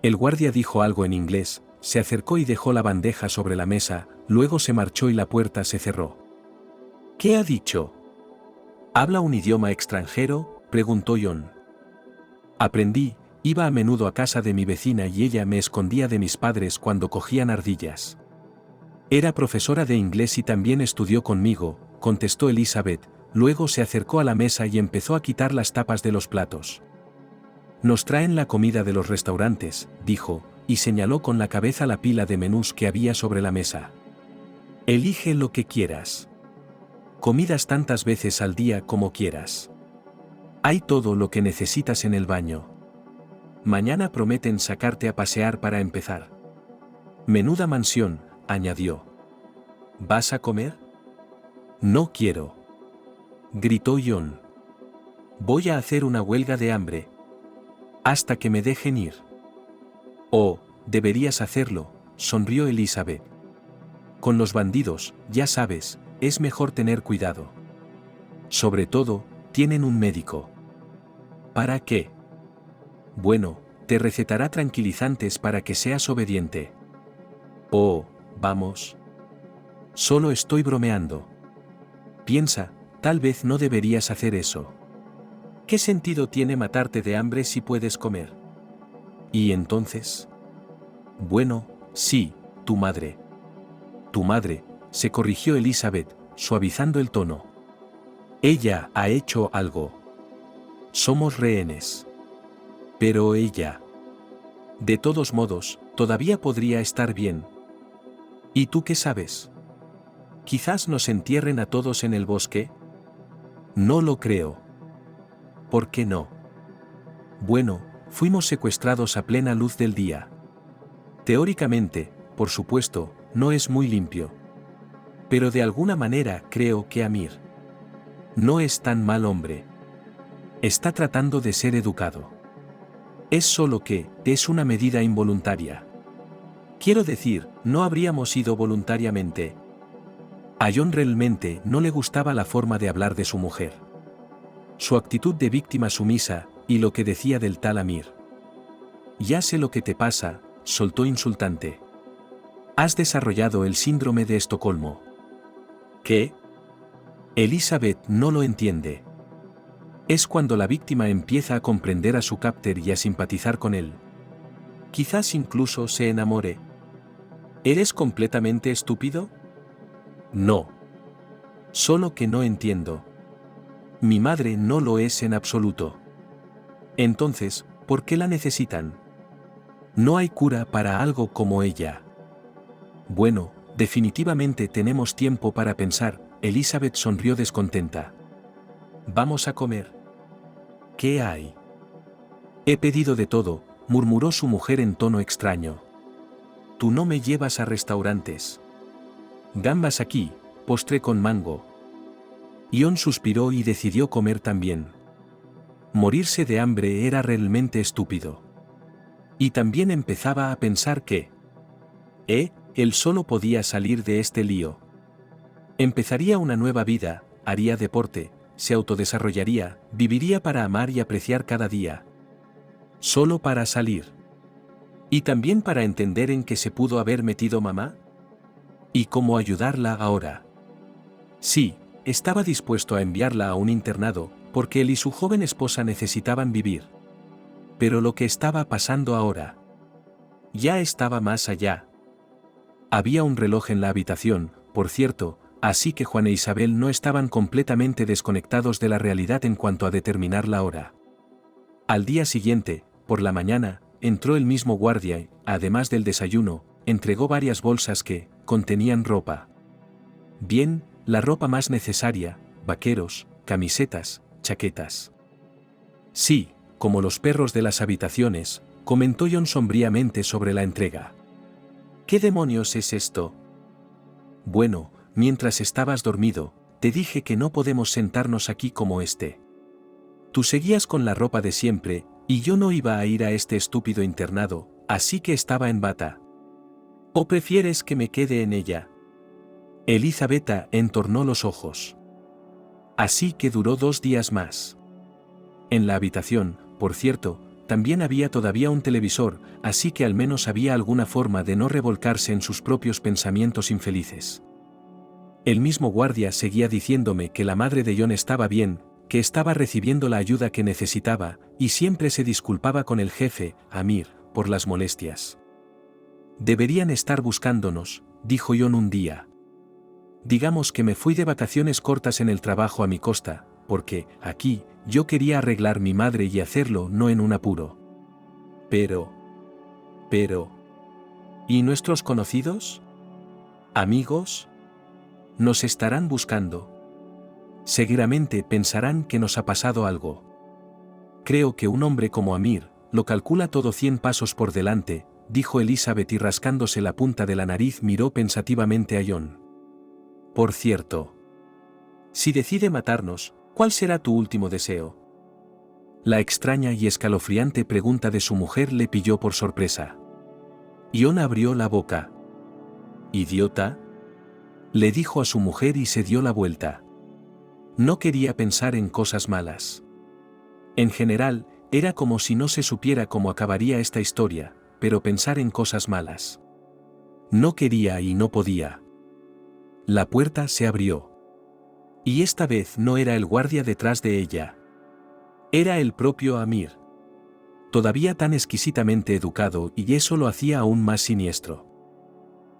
El guardia dijo algo en inglés, se acercó y dejó la bandeja sobre la mesa, luego se marchó y la puerta se cerró. ¿Qué ha dicho? ¿Habla un idioma extranjero?, preguntó Jon. Aprendí, iba a menudo a casa de mi vecina y ella me escondía de mis padres cuando cogían ardillas. Era profesora de inglés y también estudió conmigo, contestó Elizabeth, luego se acercó a la mesa y empezó a quitar las tapas de los platos. Nos traen la comida de los restaurantes, dijo, y señaló con la cabeza la pila de menús que había sobre la mesa. Elige lo que quieras. Comidas tantas veces al día como quieras. Hay todo lo que necesitas en el baño. Mañana prometen sacarte a pasear para empezar. Menuda mansión, añadió. ¿Vas a comer? No quiero. Gritó Jon. Voy a hacer una huelga de hambre. Hasta que me dejen ir. Oh, deberías hacerlo, sonrió Elizabeth. Con los bandidos, ya sabes, es mejor tener cuidado. Sobre todo, tienen un médico. ¿Para qué? Bueno, te recetará tranquilizantes para que seas obediente. Oh, vamos. Solo estoy bromeando. Piensa, tal vez no deberías hacer eso. ¿Qué sentido tiene matarte de hambre si puedes comer? ¿Y entonces? Bueno, sí, tu madre. Tu madre, se corrigió Elizabeth, suavizando el tono. Ella ha hecho algo. Somos rehenes. Pero ella. De todos modos, todavía podría estar bien. ¿Y tú qué sabes? ¿Quizás nos entierren a todos en el bosque? No lo creo. ¿Por qué no? Bueno, fuimos secuestrados a plena luz del día. Teóricamente, por supuesto, no es muy limpio. Pero de alguna manera creo que Amir no es tan mal hombre. Está tratando de ser educado. Es solo que, es una medida involuntaria. Quiero decir, no habríamos ido voluntariamente. A Jon realmente no le gustaba la forma de hablar de su mujer. Su actitud de víctima sumisa, y lo que decía del tal Amir. Ya sé lo que te pasa, soltó insultante. Has desarrollado el síndrome de Estocolmo. ¿Qué? Elizabeth no lo entiende. Es cuando la víctima empieza a comprender a su captor y a simpatizar con él. Quizás incluso se enamore. ¿Eres completamente estúpido? No. Solo que no entiendo. Mi madre no lo es en absoluto. Entonces, ¿por qué la necesitan? No hay cura para algo como ella. Bueno, definitivamente tenemos tiempo para pensar. Elizabeth sonrió descontenta. ¿Vamos a comer? ¿Qué hay? He pedido de todo, murmuró su mujer en tono extraño. Tú no me llevas a restaurantes. Gambas aquí, postre con mango. Ion suspiró y decidió comer también. Morirse de hambre era realmente estúpido. Y también empezaba a pensar que... él solo podía salir de este lío. Empezaría una nueva vida, haría deporte, se autodesarrollaría, viviría para amar y apreciar cada día. Solo para salir. Y también para entender en qué se pudo haber metido mamá. Y cómo ayudarla ahora. Sí, estaba dispuesto a enviarla a un internado, porque él y su joven esposa necesitaban vivir. Pero lo que estaba pasando ahora... ya estaba más allá. Había un reloj en la habitación, por cierto, así que Juan e Isabel no estaban completamente desconectados de la realidad en cuanto a determinar la hora. Al día siguiente, por la mañana, entró el mismo guardia y, además del desayuno, entregó varias bolsas que contenían ropa. Bien, la ropa más necesaria, vaqueros, camisetas, chaquetas. Sí, como los perros de las habitaciones, comentó John sombríamente sobre la entrega. ¿Qué demonios es esto? Bueno, mientras estabas dormido, te dije que no podemos sentarnos aquí como este. Tú seguías con la ropa de siempre, y yo no iba a ir a este estúpido internado, así que estaba en bata. ¿O prefieres que me quede en ella? Elizabeth entornó los ojos. Así que duró 2 días más. En la habitación, por cierto, también había todavía un televisor, así que al menos había alguna forma de no revolcarse en sus propios pensamientos infelices. El mismo guardia seguía diciéndome que la madre de John estaba bien, que estaba recibiendo la ayuda que necesitaba, y siempre se disculpaba con el jefe, Amir, por las molestias. Deberían estar buscándonos, dijo John un día. Digamos que me fui de vacaciones cortas en el trabajo a mi costa, porque, aquí, yo quería arreglar mi madre y hacerlo no en un apuro. Pero... ¿y nuestros conocidos? ¿Amigos? Nos estarán buscando. Seguramente pensarán que nos ha pasado algo. Creo que un hombre como Amir, lo calcula todo 100 pasos por delante, dijo Elizabeth y rascándose la punta de la nariz miró pensativamente a John. Por cierto. Si decide matarnos, ¿cuál será tu último deseo? La extraña y escalofriante pregunta de su mujer le pilló por sorpresa. John abrió la boca. ¿Idiota? Le dijo a su mujer y se dio la vuelta. No quería pensar en cosas malas. En general, era como si no se supiera cómo acabaría esta historia, pero pensar en cosas malas. No quería y no podía. La puerta se abrió. Y esta vez no era el guardia detrás de ella. Era el propio Amir. Todavía tan exquisitamente educado y eso lo hacía aún más siniestro.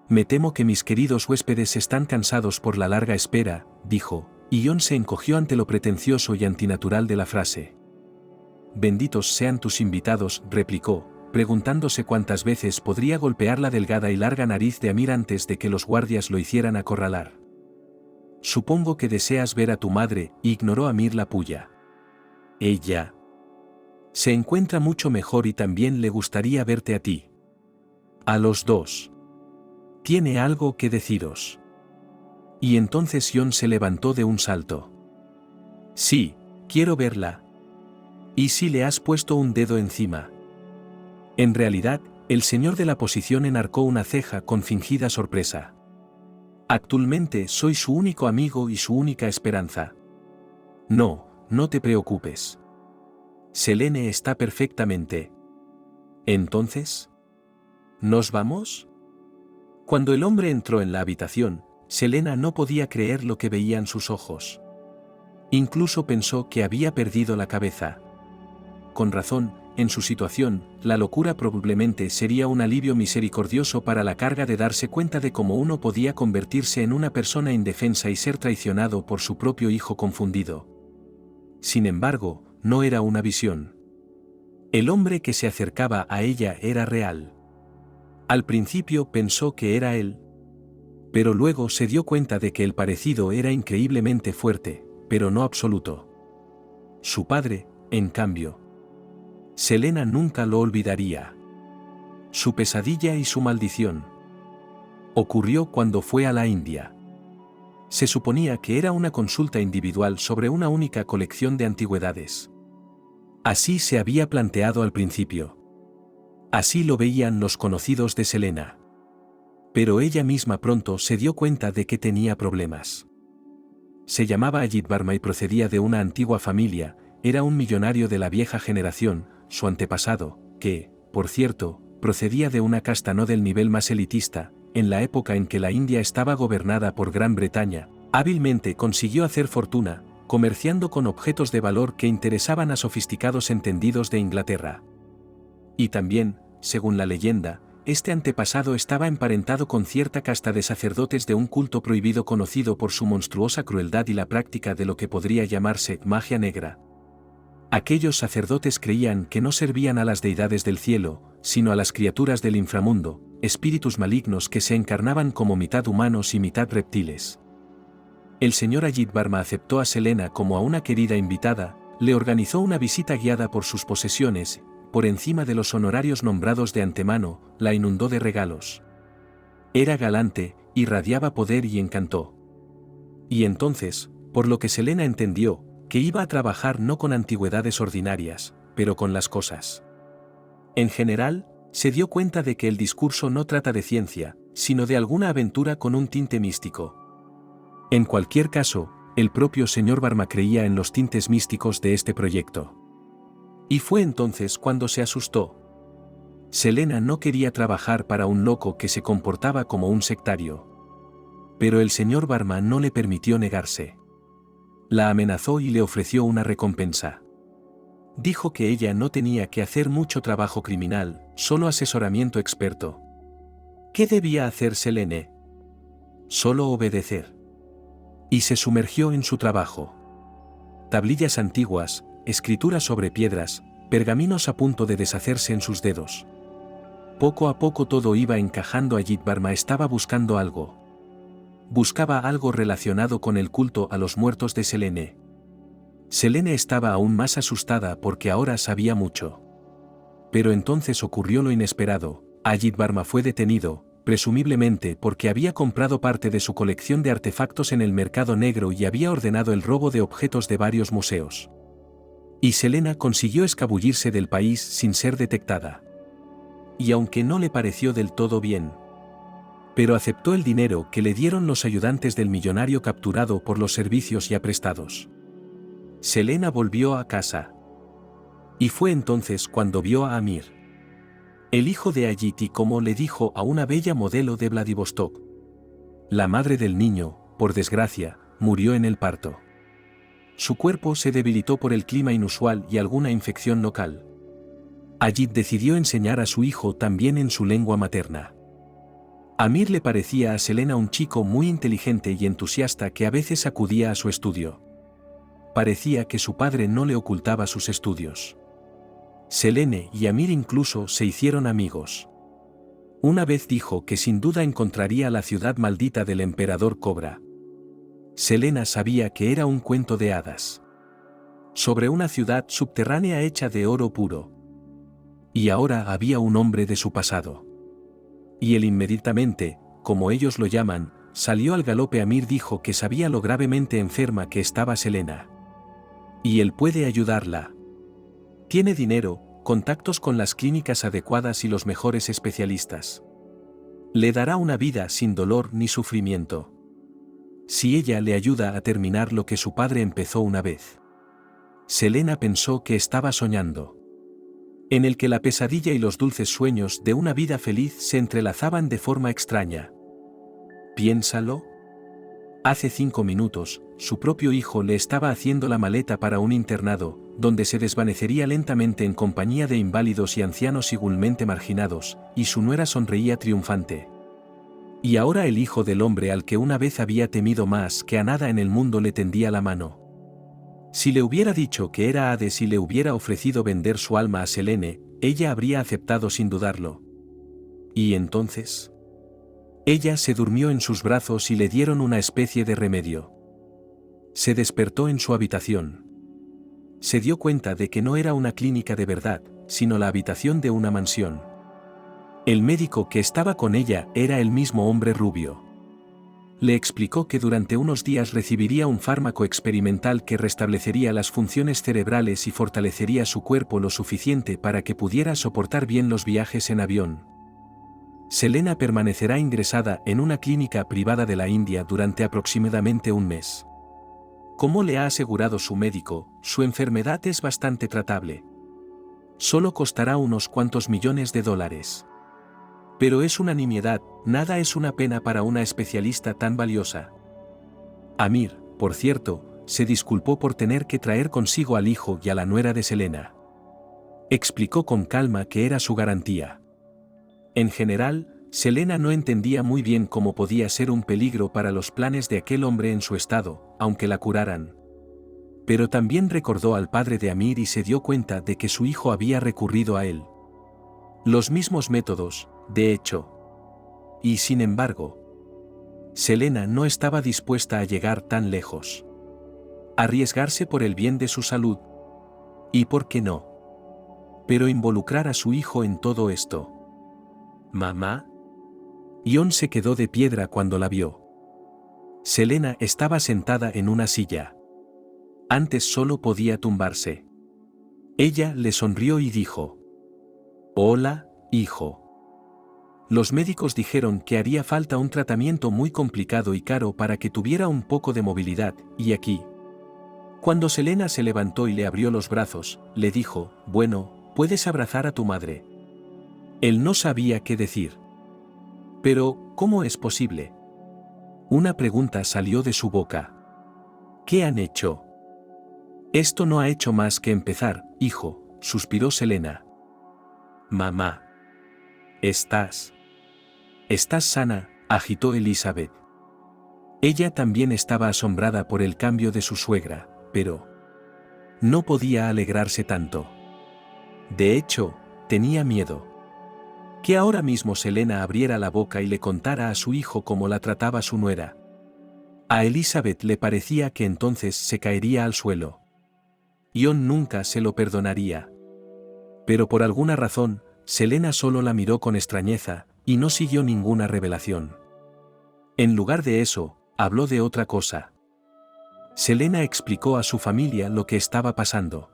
Me temo que mis queridos huéspedes están cansados por la larga espera, dijo, y John se encogió ante lo pretencioso y antinatural de la frase. Benditos sean tus invitados, replicó, preguntándose cuántas veces podría golpear la delgada y larga nariz de Amir antes de que los guardias lo hicieran acorralar. Supongo que deseas ver a tu madre, ignoró Amir la puya. Ella se encuentra mucho mejor y también le gustaría verte a ti. A los dos. Tiene algo que deciros. Y entonces John se levantó de un salto. Sí, quiero verla. ¿Y si le has puesto un dedo encima? En realidad, el señor de la posición enarcó una ceja con fingida sorpresa. Actualmente soy su único amigo y su única esperanza. No, no te preocupes. Selene está perfectamente. ¿Entonces? ¿Nos vamos? Cuando el hombre entró en la habitación, Selena no podía creer lo que veían sus ojos. Incluso pensó que había perdido la cabeza. Con razón, en su situación, la locura probablemente sería un alivio misericordioso para la carga de darse cuenta de cómo uno podía convertirse en una persona indefensa y ser traicionado por su propio hijo confundido. Sin embargo, no era una visión. El hombre que se acercaba a ella era real. Al principio pensó que era él. Pero luego se dio cuenta de que el parecido era increíblemente fuerte, pero no absoluto. Su padre, en cambio. Selena nunca lo olvidaría. Su pesadilla y su maldición. Ocurrió cuando fue a la India. Se suponía que era una consulta individual sobre una única colección de antigüedades. Así se había planteado al principio. Así lo veían los conocidos de Selena. Pero ella misma pronto se dio cuenta de que tenía problemas. Se llamaba Ajit Varma y procedía de una antigua familia, era un millonario de la vieja generación, su antepasado, que, por cierto, procedía de una casta no del nivel más elitista, en la época en que la India estaba gobernada por Gran Bretaña, hábilmente consiguió hacer fortuna, comerciando con objetos de valor que interesaban a sofisticados entendidos de Inglaterra. Y también, según la leyenda, este antepasado estaba emparentado con cierta casta de sacerdotes de un culto prohibido conocido por su monstruosa crueldad y la práctica de lo que podría llamarse magia negra. Aquellos sacerdotes creían que no servían a las deidades del cielo, sino a las criaturas del inframundo, espíritus malignos que se encarnaban como mitad humanos y mitad reptiles. El señor Ajit Varma aceptó a Selena como a una querida invitada, le organizó una visita guiada por sus posesiones, por encima de los honorarios nombrados de antemano, la inundó de regalos. Era galante, irradiaba poder y encantó. Y entonces, por lo que Selena entendió, que iba a trabajar no con antigüedades ordinarias, pero con las cosas. En general, se dio cuenta de que el discurso no trata de ciencia, sino de alguna aventura con un tinte místico. En cualquier caso, el propio señor Varma creía en los tintes místicos de este proyecto. Y fue entonces cuando se asustó. Selena no quería trabajar para un loco que se comportaba como un sectario. Pero el señor Varma no le permitió negarse. La amenazó y le ofreció una recompensa. Dijo que ella no tenía que hacer mucho trabajo criminal, solo asesoramiento experto. ¿Qué debía hacer Selene? Solo obedecer. Y se sumergió en su trabajo. Tablillas antiguas, escrituras sobre piedras, pergaminos a punto de deshacerse en sus dedos. Poco a poco todo iba encajando. Ajit Varma estaba buscando algo. Buscaba algo relacionado con el culto a los muertos de Selene. Selene estaba aún más asustada porque ahora sabía mucho. Pero entonces ocurrió lo inesperado. Ajit Varma fue detenido, presumiblemente porque había comprado parte de su colección de artefactos en el mercado negro y había ordenado el robo de objetos de varios museos. Y Selena consiguió escabullirse del país sin ser detectada. Y aunque no le pareció del todo bien, pero aceptó el dinero que le dieron los ayudantes del millonario capturado por los servicios ya prestados. Selena volvió a casa. Y fue entonces cuando vio a Amir, el hijo de Ajit, y como le dijo a una bella modelo de Vladivostok. La madre del niño, por desgracia, murió en el parto. Su cuerpo se debilitó por el clima inusual y alguna infección local. Ajit decidió enseñar a su hijo también en su lengua materna. Amir le parecía a Selena un chico muy inteligente y entusiasta que a veces acudía a su estudio. Parecía que su padre no le ocultaba sus estudios. Selene y Amir incluso se hicieron amigos. Una vez dijo que sin duda encontraría la ciudad maldita del emperador Cobra. Selena sabía que era un cuento de hadas. Sobre una ciudad subterránea hecha de oro puro. Y ahora había un hombre de su pasado. Y él inmediatamente, como ellos lo llaman, salió al galope. Amir dijo que sabía lo gravemente enferma que estaba Selena. Y él puede ayudarla. Tiene dinero, contactos con las clínicas adecuadas y los mejores especialistas. Le dará una vida sin dolor ni sufrimiento. Si ella le ayuda a terminar lo que su padre empezó una vez. Selena pensó que estaba soñando. En el que la pesadilla y los dulces sueños de una vida feliz se entrelazaban de forma extraña. Piénsalo. Hace 5 minutos, su propio hijo le estaba haciendo la maleta para un internado, donde se desvanecería lentamente en compañía de inválidos y ancianos igualmente marginados, y su nuera sonreía triunfante. Y ahora el hijo del hombre al que una vez había temido más que a nada en el mundo le tendía la mano. Si le hubiera dicho que era Hades y le hubiera ofrecido vender su alma a Selene, ella habría aceptado sin dudarlo. ¿Y entonces? Ella se durmió en sus brazos y le dieron una especie de remedio. Se despertó en su habitación. Se dio cuenta de que no era una clínica de verdad, sino la habitación de una mansión. El médico que estaba con ella era el mismo hombre rubio. Le explicó que durante unos días recibiría un fármaco experimental que restablecería las funciones cerebrales y fortalecería su cuerpo lo suficiente para que pudiera soportar bien los viajes en avión. Selena permanecerá ingresada en una clínica privada de la India durante aproximadamente un mes. Como le ha asegurado su médico, su enfermedad es bastante tratable. Solo costará unos cuantos millones de dólares. Pero es una nimiedad, nada es una pena para una especialista tan valiosa. Amir, por cierto, se disculpó por tener que traer consigo al hijo y a la nuera de Selena. Explicó con calma que era su garantía. En general, Selena no entendía muy bien cómo podía ser un peligro para los planes de aquel hombre en su estado, aunque la curaran. Pero también recordó al padre de Amir y se dio cuenta de que su hijo había recurrido a él. Los mismos métodos, de hecho. Y sin embargo, Selena no estaba dispuesta a llegar tan lejos. Arriesgarse por el bien de su salud. ¿Y por qué no? Pero involucrar a su hijo en todo esto. ¿Mamá? Ion se quedó de piedra cuando la vio. Selena estaba sentada en una silla. Antes solo podía tumbarse. Ella le sonrió y dijo: «Hola, hijo». Los médicos dijeron que haría falta un tratamiento muy complicado y caro para que tuviera un poco de movilidad, y aquí. Cuando Selena se levantó y le abrió los brazos, le dijo: «Bueno, puedes abrazar a tu madre». Él no sabía qué decir. Pero, ¿cómo es posible? Una pregunta salió de su boca. ¿Qué han hecho? Esto no ha hecho más que empezar, hijo, suspiró Selena. Mamá. ¿Estás sana?, agitó Elizabeth. Ella también estaba asombrada por el cambio de su suegra, pero no podía alegrarse tanto. De hecho, tenía miedo. Que ahora mismo Selena abriera la boca y le contara a su hijo cómo la trataba su nuera. A Elizabeth le parecía que entonces se caería al suelo. Ion nunca se lo perdonaría. Pero por alguna razón, Selena solo la miró con extrañeza, y no siguió ninguna revelación. En lugar de eso, habló de otra cosa. Selena explicó a su familia lo que estaba pasando.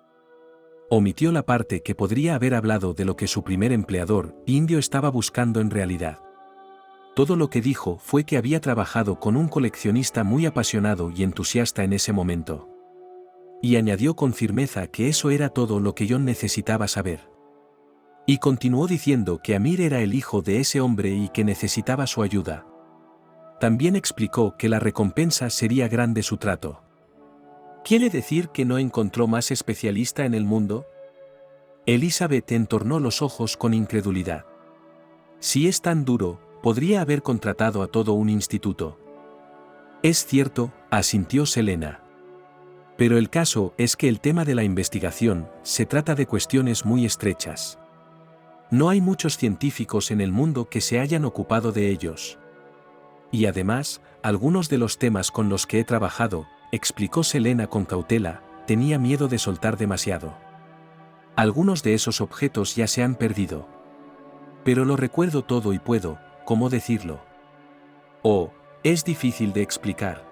Omitió la parte que podría haber hablado de lo que su primer empleador, indio, estaba buscando en realidad. Todo lo que dijo fue que había trabajado con un coleccionista muy apasionado y entusiasta en ese momento. Y añadió con firmeza que eso era todo lo que John necesitaba saber. Y continuó diciendo que Amir era el hijo de ese hombre y que necesitaba su ayuda. También explicó que la recompensa sería grande su trato. ¿Quiere decir que no encontró más especialista en el mundo? Elizabeth entornó los ojos con incredulidad. Si es tan duro, podría haber contratado a todo un instituto. Es cierto, asintió Selena. Pero el caso es que el tema de la investigación se trata de cuestiones muy estrechas. No hay muchos científicos en el mundo que se hayan ocupado de ellos. Y además, algunos de los temas con los que he trabajado, explicó Selena con cautela, tenía miedo de soltar demasiado. Algunos de esos objetos ya se han perdido. Pero lo recuerdo todo y puedo, ¿cómo decirlo? Oh, es difícil de explicar.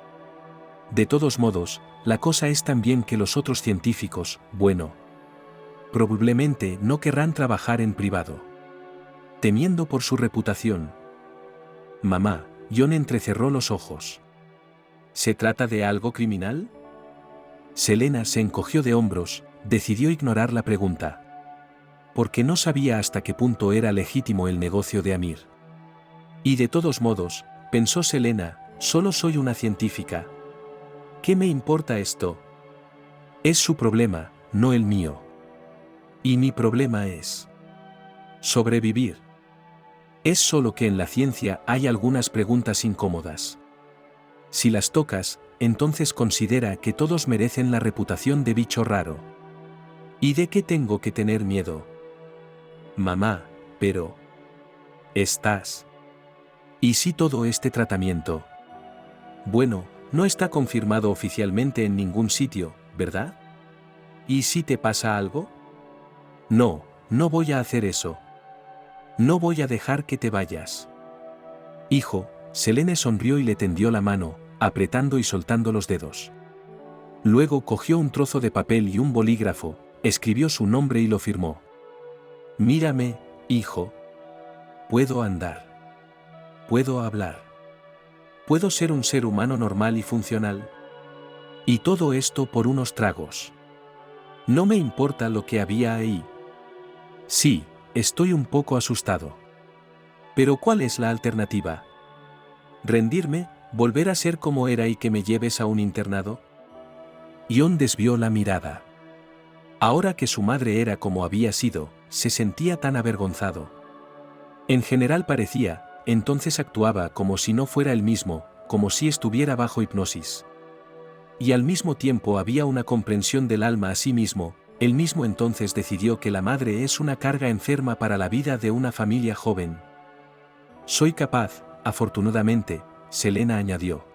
De todos modos, la cosa es también que los otros científicos, bueno, probablemente no querrán trabajar en privado. Temiendo por su reputación. Mamá, John entrecerró los ojos. ¿Se trata de algo criminal? Selena se encogió de hombros, decidió ignorar la pregunta. Porque no sabía hasta qué punto era legítimo el negocio de Amir. Y de todos modos, pensó Selena, solo soy una científica. ¿Qué me importa esto? Es su problema, no el mío. Y mi problema es sobrevivir. Es solo que en la ciencia hay algunas preguntas incómodas. Si las tocas, entonces considera que todos merecen la reputación de bicho raro. ¿Y de qué tengo que tener miedo? Mamá, pero... ¿Estás? ¿Y si todo este tratamiento? Bueno, no está confirmado oficialmente en ningún sitio, ¿verdad? ¿Y si te pasa algo? No, no voy a hacer eso. No voy a dejar que te vayas. Hijo, Selene sonrió y le tendió la mano, apretando y soltando los dedos. Luego cogió un trozo de papel y un bolígrafo, escribió su nombre y lo firmó. Mírame, hijo. Puedo andar. Puedo hablar. Puedo ser un ser humano normal y funcional. Y todo esto por unos tragos. No me importa lo que había ahí. Sí, estoy un poco asustado. Pero ¿cuál es la alternativa? ¿Rendirme, volver a ser como era y que me lleves a un internado? Ion desvió la mirada. Ahora que su madre era como había sido, se sentía tan avergonzado. En general parecía, entonces actuaba como si no fuera el mismo, como si estuviera bajo hipnosis. Y al mismo tiempo había una comprensión del alma a sí mismo, él mismo entonces decidió que la madre es una carga enferma para la vida de una familia joven. Soy capaz, afortunadamente, Selena añadió.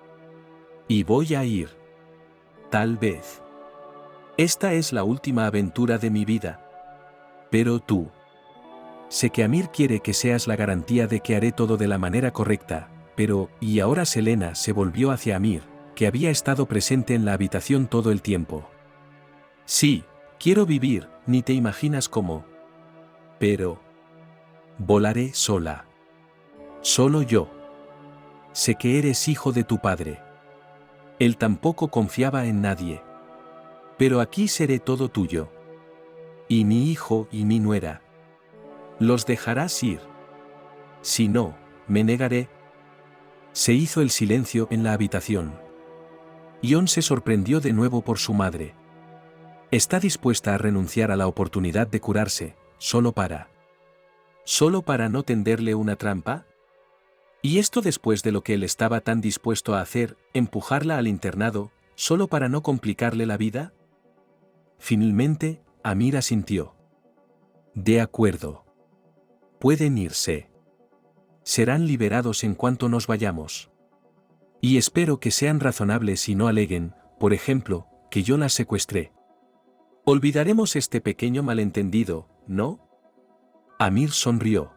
Y voy a ir. Tal vez. Esta es la última aventura de mi vida. Pero tú. Sé que Amir quiere que seas la garantía de que haré todo de la manera correcta, pero, y ahora Selena se volvió hacia Amir, que había estado presente en la habitación todo el tiempo. Sí, quiero vivir, ni te imaginas cómo. Pero... volaré sola. Solo yo. Sé que eres hijo de tu padre. Él tampoco confiaba en nadie. Pero aquí seré todo tuyo. Y mi hijo y mi nuera. ¿Los dejarás ir? Si no, me negaré. Se hizo el silencio en la habitación. Ion se sorprendió de nuevo por su madre. Está dispuesta a renunciar a la oportunidad de curarse, solo para no tenderle una trampa. Y esto después de lo que él estaba tan dispuesto a hacer, empujarla al internado, solo para no complicarle la vida. Finalmente, Amir asintió. De acuerdo. Pueden irse. Serán liberados en cuanto nos vayamos. Y espero que sean razonables y no aleguen, por ejemplo, que yo las secuestré. Olvidaremos este pequeño malentendido, ¿no? Amir sonrió.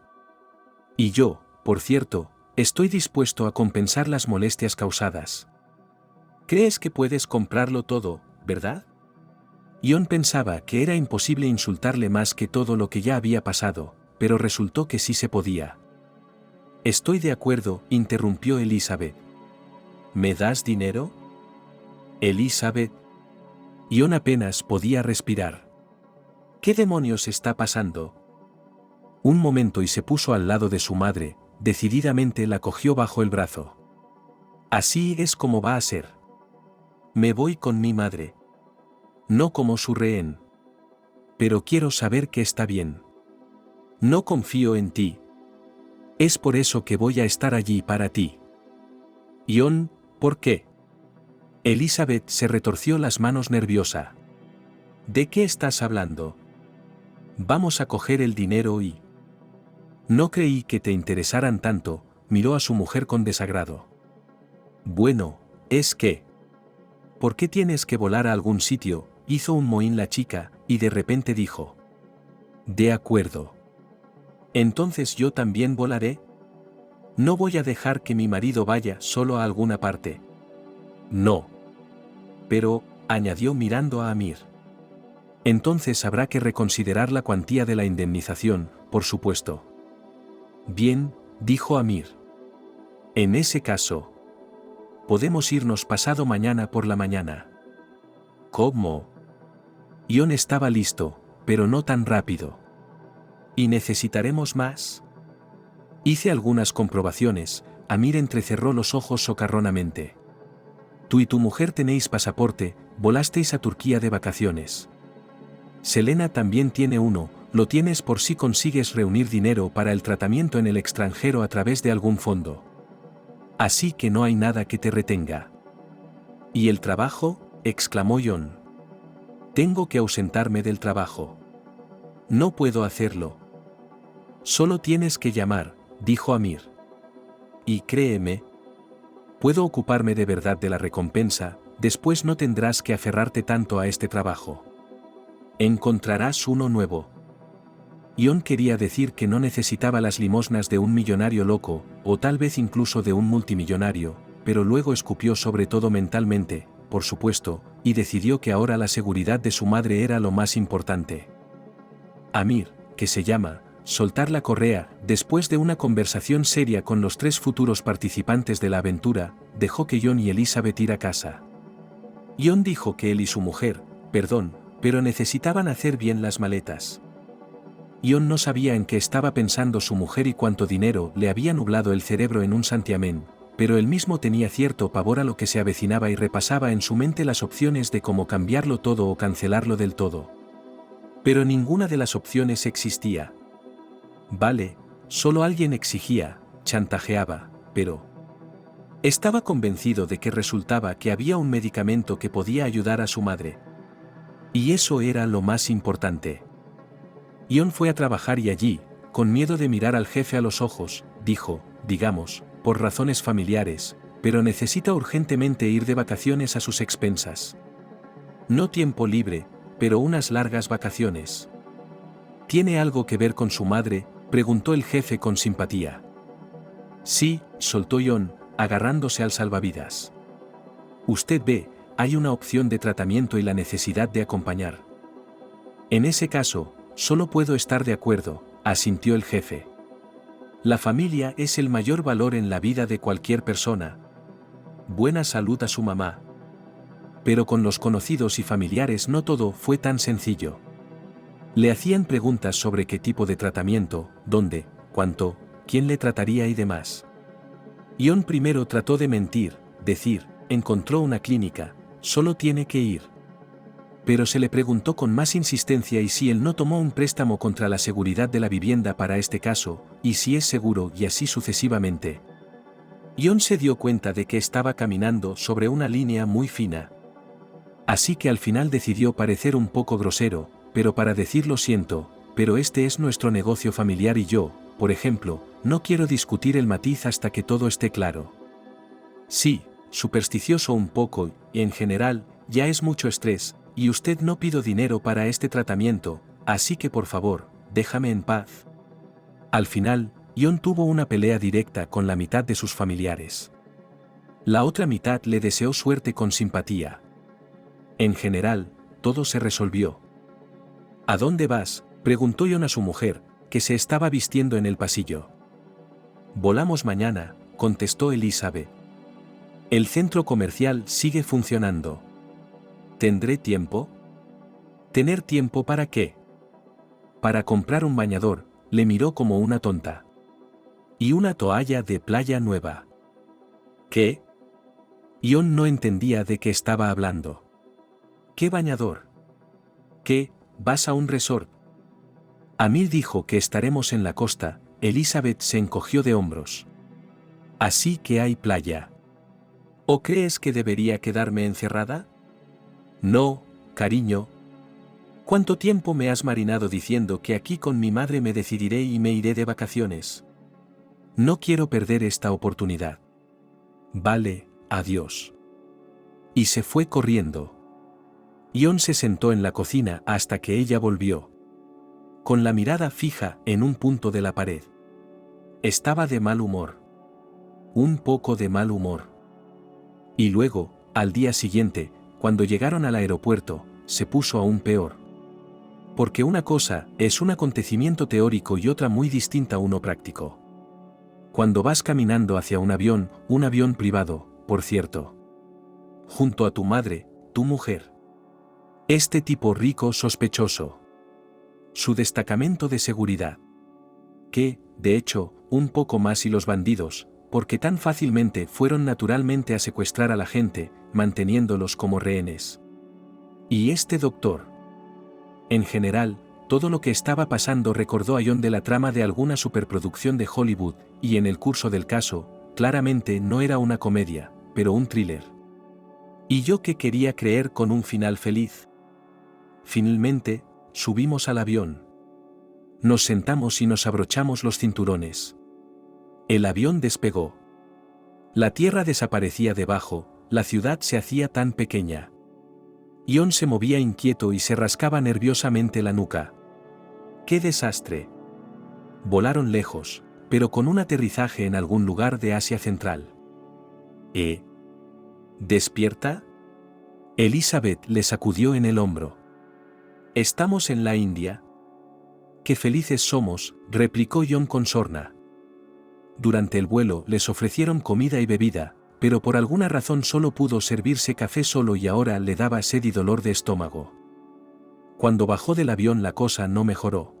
Y yo, por cierto, estoy dispuesto a compensar las molestias causadas. ¿Crees que puedes comprarlo todo, verdad? Ion pensaba que era imposible insultarle más que todo lo que ya había pasado, pero resultó que sí se podía. Estoy de acuerdo, interrumpió Elizabeth. ¿Me das dinero? Elizabeth. Ion apenas podía respirar. ¿Qué demonios está pasando? Un momento y se puso al lado de su madre, decididamente la cogió bajo el brazo. Así es como va a ser. Me voy con mi madre. No como su rehén. Pero quiero saber que está bien. No confío en ti. Es por eso que voy a estar allí para ti. Ion, ¿por qué? Elizabeth se retorció las manos nerviosa. ¿De qué estás hablando? Vamos a coger el dinero y... No creí que te interesaran tanto, miró a su mujer con desagrado. Bueno, es que... ¿Por qué tienes que volar a algún sitio? Hizo un mohín la chica, y de repente dijo. De acuerdo. Entonces yo también volaré. No voy a dejar que mi marido vaya solo a alguna parte. No. Pero, añadió mirando a Amir. Entonces habrá que reconsiderar la cuantía de la indemnización, por supuesto. Bien, dijo Amir. En ese caso... Podemos irnos pasado mañana por la mañana. ¿Cómo? Ion estaba listo, pero no tan rápido. ¿Y necesitaremos más? Hice algunas comprobaciones, Amir entrecerró los ojos socarronamente. Tú y tu mujer tenéis pasaporte, volasteis a Turquía de vacaciones. Selena también tiene uno, lo tienes por si consigues reunir dinero para el tratamiento en el extranjero a través de algún fondo. Así que no hay nada que te retenga. ¿Y el trabajo?, exclamó John. Tengo que ausentarme del trabajo. No puedo hacerlo. Solo tienes que llamar, dijo Amir. Y créeme, puedo ocuparme de verdad de la recompensa, después no tendrás que aferrarte tanto a este trabajo. Encontrarás uno nuevo. John quería decir que no necesitaba las limosnas de un millonario loco, o tal vez incluso de un multimillonario, pero luego escupió sobre todo mentalmente, por supuesto, y decidió que ahora la seguridad de su madre era lo más importante. Amir, que se llama, soltar la correa, después de una conversación seria con los 3 futuros participantes de la aventura, dejó que John y Elizabeth ir a casa. John dijo que él y su mujer, pero necesitaban hacer bien las maletas. John no sabía en qué estaba pensando su mujer y cuánto dinero le había nublado el cerebro en un santiamén, pero él mismo tenía cierto pavor a lo que se avecinaba y repasaba en su mente las opciones de cómo cambiarlo todo o cancelarlo del todo. Pero ninguna de las opciones existía. Vale, solo alguien exigía, chantajeaba, pero estaba convencido de que resultaba que había un medicamento que podía ayudar a su madre. Y eso era lo más importante. John fue a trabajar y allí, con miedo de mirar al jefe a los ojos, dijo, digamos, por razones familiares, pero necesita urgentemente ir de vacaciones a sus expensas. No tiempo libre, pero unas largas vacaciones. ¿Tiene algo que ver con su madre?, preguntó el jefe con simpatía. Sí, soltó John, agarrándose al salvavidas. Usted ve, hay una opción de tratamiento y la necesidad de acompañar. En ese caso, solo puedo estar de acuerdo, asintió el jefe. La familia es el mayor valor en la vida de cualquier persona. Buena salud a su mamá. Pero con los conocidos y familiares no todo fue tan sencillo. Le hacían preguntas sobre qué tipo de tratamiento, dónde, cuánto, quién le trataría y demás. John primero trató de mentir, decir, encontró una clínica, solo tiene que ir. Pero se le preguntó con más insistencia y si él no tomó un préstamo contra la seguridad de la vivienda para este caso, y si es seguro y así sucesivamente. John se dio cuenta de que estaba caminando sobre una línea muy fina. Así que al final decidió parecer un poco grosero, pero para decir lo siento, pero este es nuestro negocio familiar y yo, por ejemplo, no quiero discutir el matiz hasta que todo esté claro. Sí, supersticioso un poco, y en general, ya es mucho estrés, y usted no pido dinero para este tratamiento, así que por favor, déjame en paz. Al final, John tuvo una pelea directa con la mitad de sus familiares. La otra mitad le deseó suerte con simpatía. En general, todo se resolvió. ¿A dónde vas?, preguntó John a su mujer, que se estaba vistiendo en el pasillo. Volamos mañana, contestó Elizabeth. El centro comercial sigue funcionando. ¿Tendré tiempo? ¿Tener tiempo para qué? Para comprar un bañador, le miró como una tonta. Y una toalla de playa nueva. ¿Qué? John no entendía de qué estaba hablando. ¿Qué bañador? ¿Qué, vas a un resort? Amir dijo que estaremos en la costa, Elizabeth se encogió de hombros. Así que hay playa. ¿O crees que debería quedarme encerrada? No, cariño. ¿Cuánto tiempo me has marinado diciendo que aquí con mi madre me decidiré y me iré de vacaciones? No quiero perder esta oportunidad. Vale, adiós. Y se fue corriendo. John se sentó en la cocina hasta que ella volvió. Con la mirada fija en un punto de la pared. Estaba de mal humor. Un poco de mal humor. Y luego, al día siguiente, cuando llegaron al aeropuerto, se puso aún peor. Porque una cosa es un acontecimiento teórico y otra muy distinta uno práctico. Cuando vas caminando hacia un avión privado, por cierto. Junto a tu madre, tu mujer. Este tipo rico sospechoso. Su destacamento de seguridad. Que, de hecho, un poco más y los bandidos, porque tan fácilmente fueron naturalmente a secuestrar a la gente, manteniéndolos como rehenes. Y este doctor. En general, todo lo que estaba pasando recordó a John de la trama de alguna superproducción de Hollywood, y en el curso del caso, claramente no era una comedia, pero un thriller. Y yo que quería creer con un final feliz. Finalmente, subimos al avión. Nos sentamos y nos abrochamos los cinturones. El avión despegó. La tierra desaparecía debajo, la ciudad se hacía tan pequeña. Ion se movía inquieto y se rascaba nerviosamente la nuca. ¡Qué desastre! Volaron lejos, pero con un aterrizaje en algún lugar de Asia Central. ¿Despierta? Elizabeth le sacudió en el hombro. ¿Estamos en la India? ¡Qué felices somos!, replicó Ion con sorna. Durante el vuelo les ofrecieron comida y bebida, pero por alguna razón solo pudo servirse café solo y ahora le daba sed y dolor de estómago. Cuando bajó del avión la cosa no mejoró.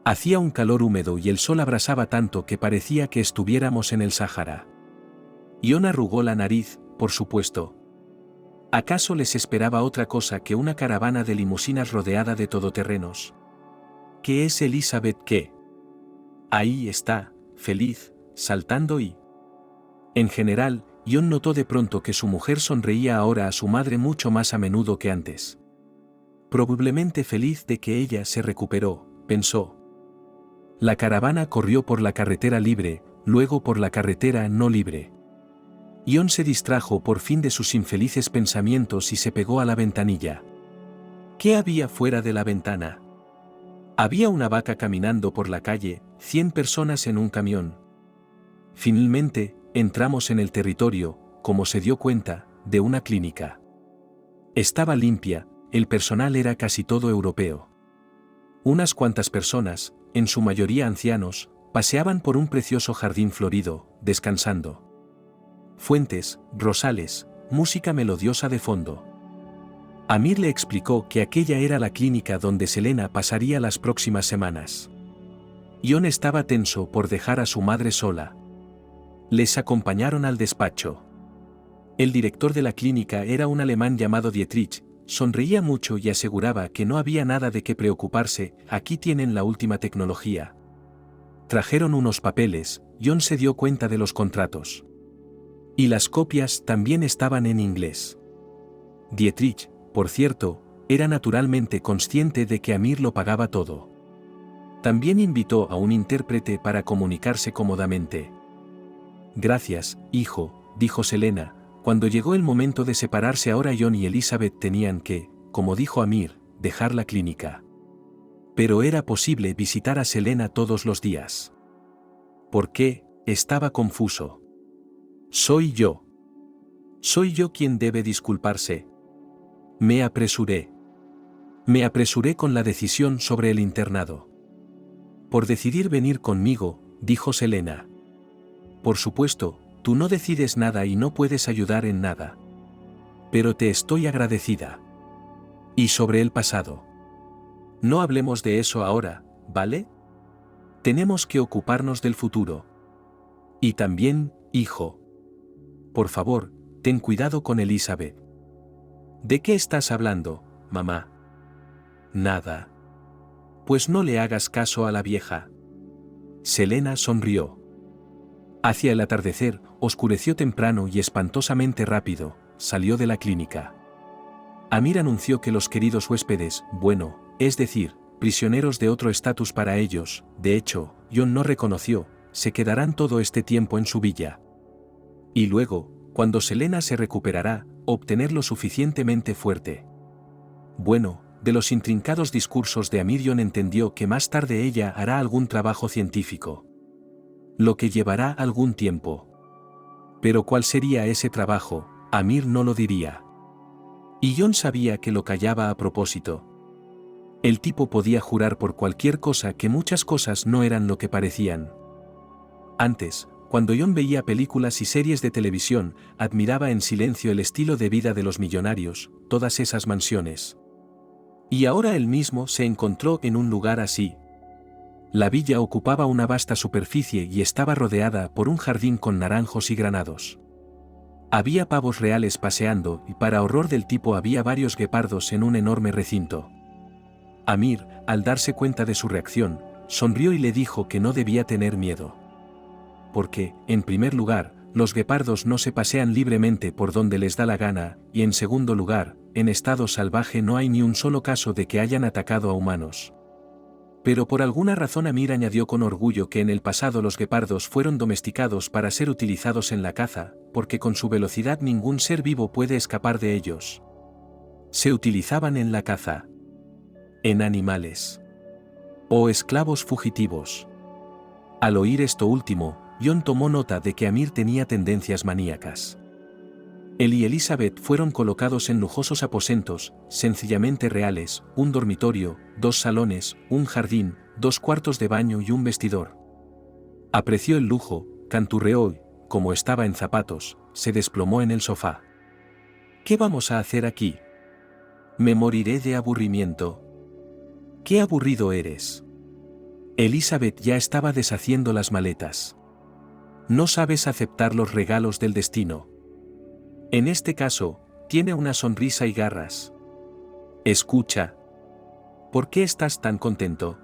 Hacía un calor húmedo y el sol abrasaba tanto que parecía que estuviéramos en el Sáhara. Ion arrugó la nariz, por supuesto. ¿Acaso les esperaba otra cosa que una caravana de limusinas rodeada de todoterrenos? ¿Qué es Elizabeth qué? Ahí está, feliz, saltando y... En general, Ion notó de pronto que su mujer sonreía ahora a su madre mucho más a menudo que antes. Probablemente feliz de que ella se recuperó, pensó. La caravana corrió por la carretera libre, luego por la carretera no libre. Ion se distrajo por fin de sus infelices pensamientos y se pegó a la ventanilla. ¿Qué había fuera de la ventana? Había una vaca caminando por la calle, 100 personas en un camión. Finalmente, entramos en el territorio, como se dio cuenta, de una clínica. Estaba limpia, el personal era casi todo europeo. Unas cuantas personas, en su mayoría ancianos, paseaban por un precioso jardín florido, descansando. Fuentes, rosales, música melodiosa de fondo. Amir le explicó que aquella era la clínica donde Selena pasaría las próximas semanas. Ion estaba tenso por dejar a su madre sola. Les acompañaron al despacho. El director de la clínica era un alemán llamado Dietrich, sonreía mucho y aseguraba que no había nada de qué preocuparse, aquí tienen la última tecnología. Trajeron unos papeles, Ion se dio cuenta de los contratos. Y las copias también estaban en inglés. Dietrich, por cierto, era naturalmente consciente de que Amir lo pagaba todo. También invitó a un intérprete para comunicarse cómodamente. Gracias, hijo, dijo Selena, cuando llegó el momento de separarse. Ahora Ion y Elizabeth tenían que, como dijo Amir, dejar la clínica. Pero era posible visitar a Selena todos los días. ¿Por qué? Estaba confuso. Soy yo. Soy yo quien debe disculparse. Me apresuré. Me apresuré con la decisión sobre el internado. Por decidir venir conmigo, dijo Selena. Por supuesto, tú no decides nada y no puedes ayudar en nada. Pero te estoy agradecida. Y sobre el pasado. No hablemos de eso ahora, ¿vale? Tenemos que ocuparnos del futuro. Y también, hijo. Por favor, ten cuidado con Elizabeth. ¿De qué estás hablando, mamá? Nada. Pues no le hagas caso a la vieja. Selena sonrió. Hacia el atardecer, oscureció temprano y espantosamente rápido, salió de la clínica. Amir anunció que los queridos huéspedes, bueno, es decir, prisioneros de otro estatus para ellos, de hecho, Ion no reconoció, se quedarán todo este tiempo en su villa. Y luego, cuando Selena se recuperará, obtener lo suficientemente fuerte. Bueno, de los intrincados discursos de Amir Ion entendió que más tarde ella hará algún trabajo científico. Lo que llevará algún tiempo. Pero ¿cuál sería ese trabajo? Amir no lo diría. Y Ion sabía que lo callaba a propósito. El tipo podía jurar por cualquier cosa que muchas cosas no eran lo que parecían. Antes, cuando Ion veía películas y series de televisión, admiraba en silencio el estilo de vida de los millonarios, todas esas mansiones. Y ahora él mismo se encontró en un lugar así. La villa ocupaba una vasta superficie y estaba rodeada por un jardín con naranjos y granados. Había pavos reales paseando y para horror del tipo había varios guepardos en un enorme recinto. Amir, al darse cuenta de su reacción, sonrió y le dijo que no debía tener miedo. Porque, en primer lugar, los guepardos no se pasean libremente por donde les da la gana, y en segundo lugar, en estado salvaje no hay ni un solo caso de que hayan atacado a humanos. Pero por alguna razón Amir añadió con orgullo que en el pasado los guepardos fueron domesticados para ser utilizados en la caza, porque con su velocidad ningún ser vivo puede escapar de ellos. Se utilizaban en la caza. En animales. O esclavos fugitivos. Al oír esto último, Jon tomó nota de que Amir tenía tendencias maníacas. Él y Elizabeth fueron colocados en lujosos aposentos, sencillamente reales, un dormitorio, 2 salones, un jardín, 2 cuartos de baño y un vestidor. Apreció el lujo, canturreó y, como estaba en zapatos, se desplomó en el sofá. ¿Qué vamos a hacer aquí? Me moriré de aburrimiento. ¡Qué aburrido eres! Elizabeth ya estaba deshaciendo las maletas. No sabes aceptar los regalos del destino. En este caso, tiene una sonrisa y garras. Escucha. ¿Por qué estás tan contento?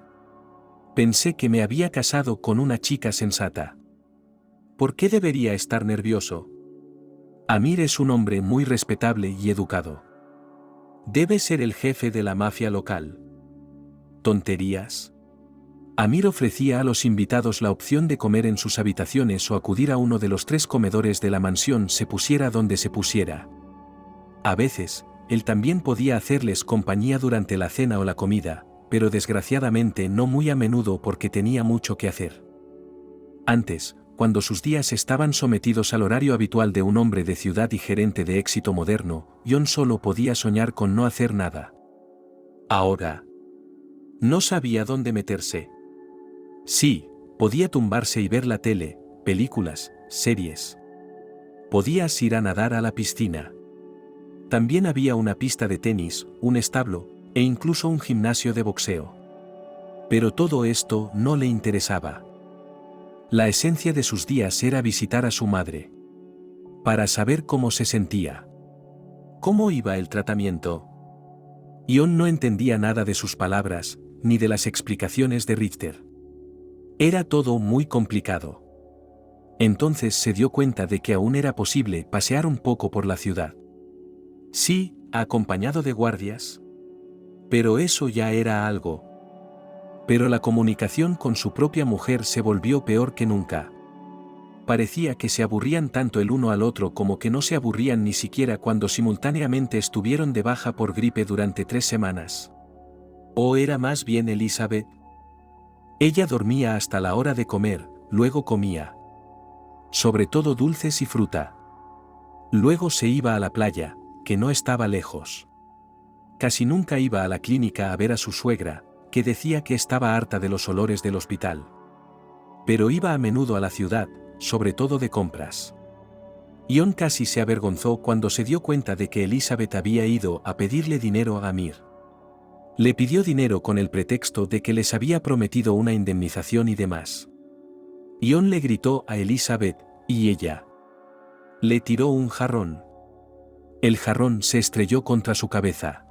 Pensé que me había casado con una chica sensata. ¿Por qué debería estar nervioso? Amir es un hombre muy respetable y educado. Debe ser el jefe de la mafia local. ¿Tonterías? Amir ofrecía a los invitados la opción de comer en sus habitaciones o acudir a uno de los 3 comedores de la mansión se pusiera donde se pusiera. A veces, él también podía hacerles compañía durante la cena o la comida, pero desgraciadamente no muy a menudo porque tenía mucho que hacer. Antes, cuando sus días estaban sometidos al horario habitual de un hombre de ciudad y gerente de éxito moderno, Jon solo podía soñar con no hacer nada. Ahora, no sabía dónde meterse. Sí, podía tumbarse y ver la tele, películas, series. Podías ir a nadar a la piscina. También había una pista de tenis, un establo, e incluso un gimnasio de boxeo. Pero todo esto no le interesaba. La esencia de sus días era visitar a su madre. Para saber cómo se sentía. ¿Cómo iba el tratamiento? Jon no entendía nada de sus palabras, ni de las explicaciones de Richter. Era todo muy complicado. Entonces se dio cuenta de que aún era posible pasear un poco por la ciudad. Sí, acompañado de guardias. Pero eso ya era algo. Pero la comunicación con su propia mujer se volvió peor que nunca. Parecía que se aburrían tanto el uno al otro como que no se aburrían ni siquiera cuando simultáneamente estuvieron de baja por gripe durante 3 semanas. ¿O era más bien Elizabeth? Ella dormía hasta la hora de comer, luego comía. Sobre todo dulces y fruta. Luego se iba a la playa, que no estaba lejos. Casi nunca iba a la clínica a ver a su suegra, que decía que estaba harta de los olores del hospital. Pero iba a menudo a la ciudad, sobre todo de compras. Jon casi se avergonzó cuando se dio cuenta de que Elizabeth había ido a pedirle dinero a Amir. Le pidió dinero con el pretexto de que les había prometido una indemnización y demás. Jon le gritó a Elizabeth, y ella le tiró un jarrón. El jarrón se estrelló contra su cabeza.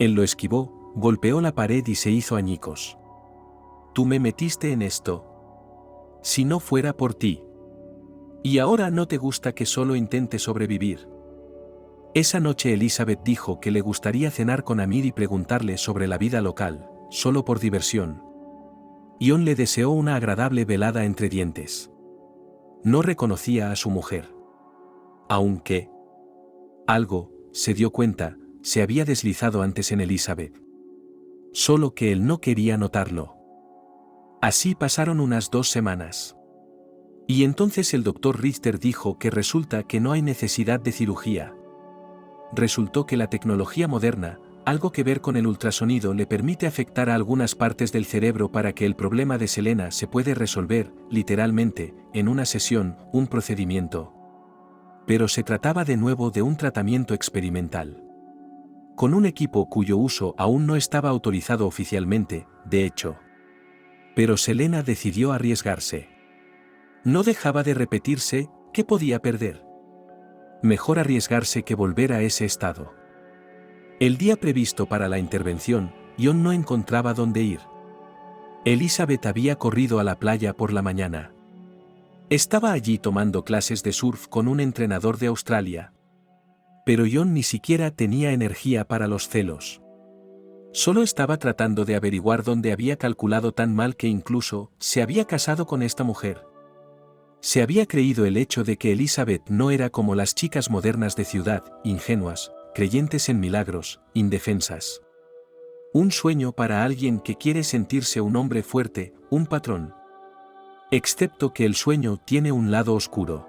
Él lo esquivó, golpeó la pared y se hizo añicos. Tú me metiste en esto. Si no fuera por ti. Y ahora no te gusta que solo intente sobrevivir. Esa noche Elizabeth dijo que le gustaría cenar con Amir y preguntarle sobre la vida local, solo por diversión. Jon le deseó una agradable velada entre dientes. No reconocía a su mujer. Aunque algo, se dio cuenta, se había deslizado antes en Elizabeth. Solo que él no quería notarlo. Así pasaron unas 2 semanas. Y entonces el doctor Richter dijo que resulta que no hay necesidad de cirugía. Resultó que la tecnología moderna, algo que ver con el ultrasonido, le permite afectar a algunas partes del cerebro para que el problema de Selena se puede resolver, literalmente, en una sesión, un procedimiento. Pero se trataba de nuevo de un tratamiento experimental. Con un equipo cuyo uso aún no estaba autorizado oficialmente, de hecho. Pero Selena decidió arriesgarse. No dejaba de repetirse, ¿qué podía perder? Mejor arriesgarse que volver a ese estado. El día previsto para la intervención, Jon no encontraba dónde ir. Elizabeth había corrido a la playa por la mañana. Estaba allí tomando clases de surf con un entrenador de Australia. Pero John ni siquiera tenía energía para los celos. Solo estaba tratando de averiguar dónde había calculado tan mal que incluso se había casado con esta mujer. Se había creído el hecho de que Elizabeth no era como las chicas modernas de ciudad, ingenuas, creyentes en milagros, indefensas. Un sueño para alguien que quiere sentirse un hombre fuerte, un patrón. Excepto que el sueño tiene un lado oscuro.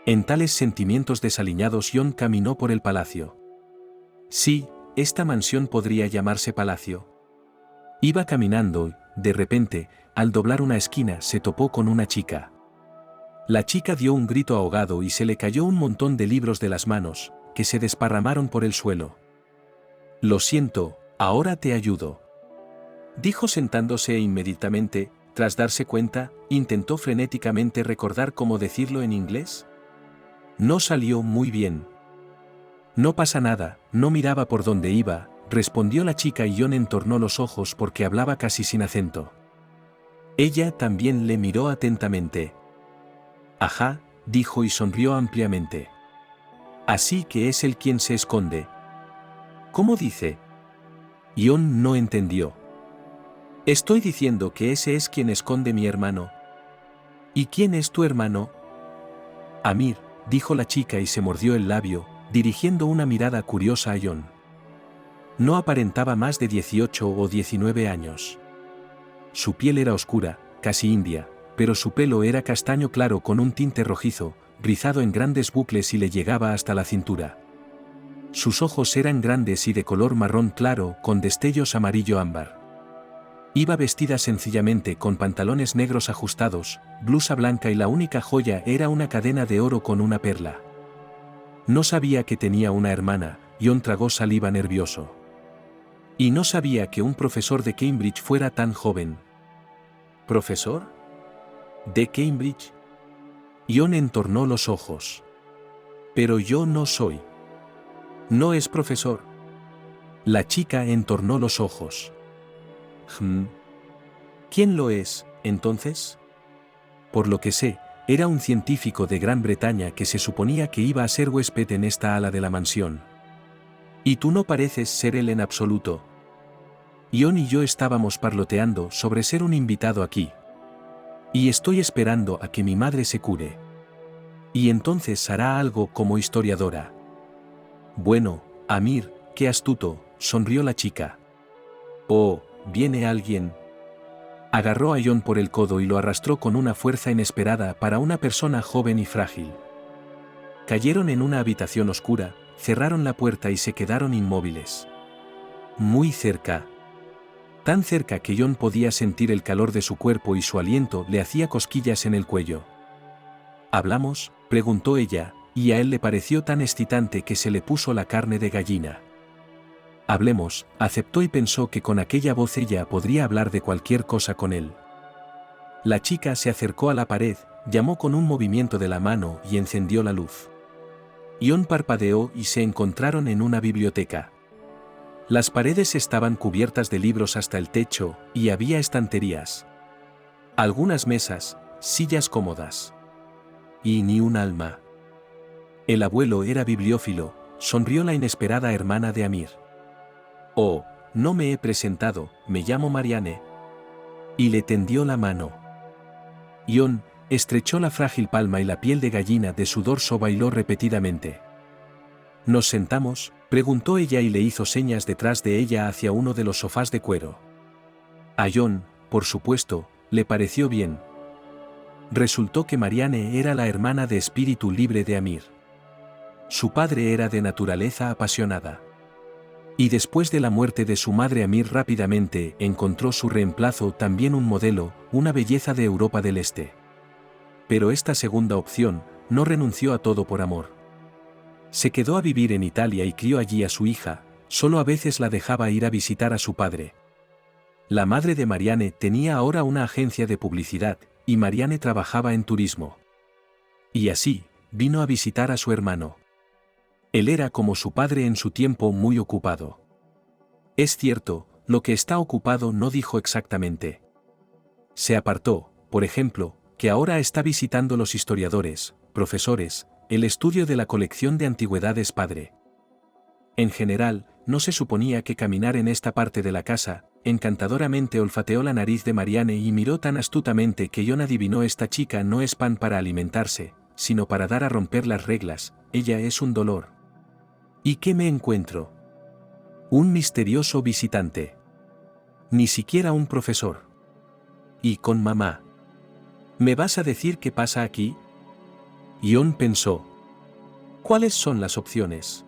En tales sentimientos desaliñados John caminó por el palacio. Sí, esta mansión podría llamarse palacio. Iba caminando y, de repente, al doblar una esquina se topó con una chica. La chica dio un grito ahogado y se le cayó un montón de libros de las manos, que se desparramaron por el suelo. «Lo siento, ahora te ayudo», dijo sentándose e inmediatamente, tras darse cuenta, intentó frenéticamente recordar cómo decirlo en inglés. No salió muy bien. «No pasa nada», no miraba por dónde iba, respondió la chica y John entornó los ojos porque hablaba casi sin acento. Ella también le miró atentamente. «Ajá», dijo y sonrió ampliamente. «Así que es él quien se esconde». «¿Cómo dice?» John no entendió. «Estoy diciendo que ese es quien esconde mi hermano». «¿Y quién es tu hermano?» «Amir», dijo la chica y se mordió el labio, dirigiendo una mirada curiosa a John. No aparentaba más de 18 o 19 años. Su piel era oscura, casi india, pero su pelo era castaño claro con un tinte rojizo, rizado en grandes bucles y le llegaba hasta la cintura. Sus ojos eran grandes y de color marrón claro con destellos amarillo ámbar. Iba vestida sencillamente con pantalones negros ajustados, blusa blanca y la única joya era una cadena de oro con una perla. No sabía que tenía una hermana, John tragó saliva nervioso. Y no sabía que un profesor de Cambridge fuera tan joven. ¿Profesor? ¿De Cambridge? John entornó los ojos. Pero yo no soy. No es profesor. La chica entornó los ojos. ¿Quién lo es, entonces? Por lo que sé, era un científico de Gran Bretaña que se suponía que iba a ser huésped en esta ala de la mansión. Y tú no pareces ser él en absoluto. John y yo estábamos parloteando sobre ser un invitado aquí. Y estoy esperando a que mi madre se cure. Y entonces hará algo como historiadora. Bueno, Amir, qué astuto, sonrió la chica. Oh, ¿viene alguien? Agarró a John por el codo y lo arrastró con una fuerza inesperada para una persona joven y frágil. Cayeron en una habitación oscura, cerraron la puerta y se quedaron inmóviles. Muy cerca. Tan cerca que John podía sentir el calor de su cuerpo y su aliento le hacía cosquillas en el cuello. ¿Hablamos?, preguntó ella, y a él le pareció tan excitante que se le puso la carne de gallina. Hablemos, aceptó y pensó que con aquella voz ella podría hablar de cualquier cosa con él. La chica se acercó a la pared, llamó con un movimiento de la mano y encendió la luz. John parpadeó y se encontraron en una biblioteca. Las paredes estaban cubiertas de libros hasta el techo y había estanterías. Algunas mesas, sillas cómodas. Y ni un alma. El abuelo era bibliófilo, sonrió la inesperada hermana de Amir. Oh, no me he presentado, me llamo Marianne. Y le tendió la mano. John estrechó la frágil palma y la piel de gallina de su dorso bailó repetidamente. ¿Nos sentamos?, preguntó ella y le hizo señas detrás de ella hacia uno de los sofás de cuero. A John, por supuesto, le pareció bien. Resultó que Marianne era la hermana de espíritu libre de Amir. Su padre era de naturaleza apasionada. Y después de la muerte de su madre Amir rápidamente encontró su reemplazo también un modelo, una belleza de Europa del Este. Pero esta segunda opción, no renunció a todo por amor. Se quedó a vivir en Italia y crió allí a su hija, solo a veces la dejaba ir a visitar a su padre. La madre de Marianne tenía ahora una agencia de publicidad, y Marianne trabajaba en turismo. Y así, vino a visitar a su hermano. Él era como su padre en su tiempo muy ocupado. Es cierto, lo que está ocupado no dijo exactamente. Se apartó, por ejemplo, que ahora está visitando los historiadores, profesores, el estudio de la colección de antigüedades padre. En general, no se suponía que caminar en esta parte de la casa. Encantadoramente olfateó la nariz de Marianne y miró tan astutamente que Jon adivinó: esta chica no es pan para alimentarse, sino para dar a romper las reglas, ella es un dolor. ¿Y qué me encuentro? Un misterioso visitante. Ni siquiera un profesor. Y con mamá. ¿Me vas a decir qué pasa aquí? Jon pensó. ¿Cuáles son las opciones?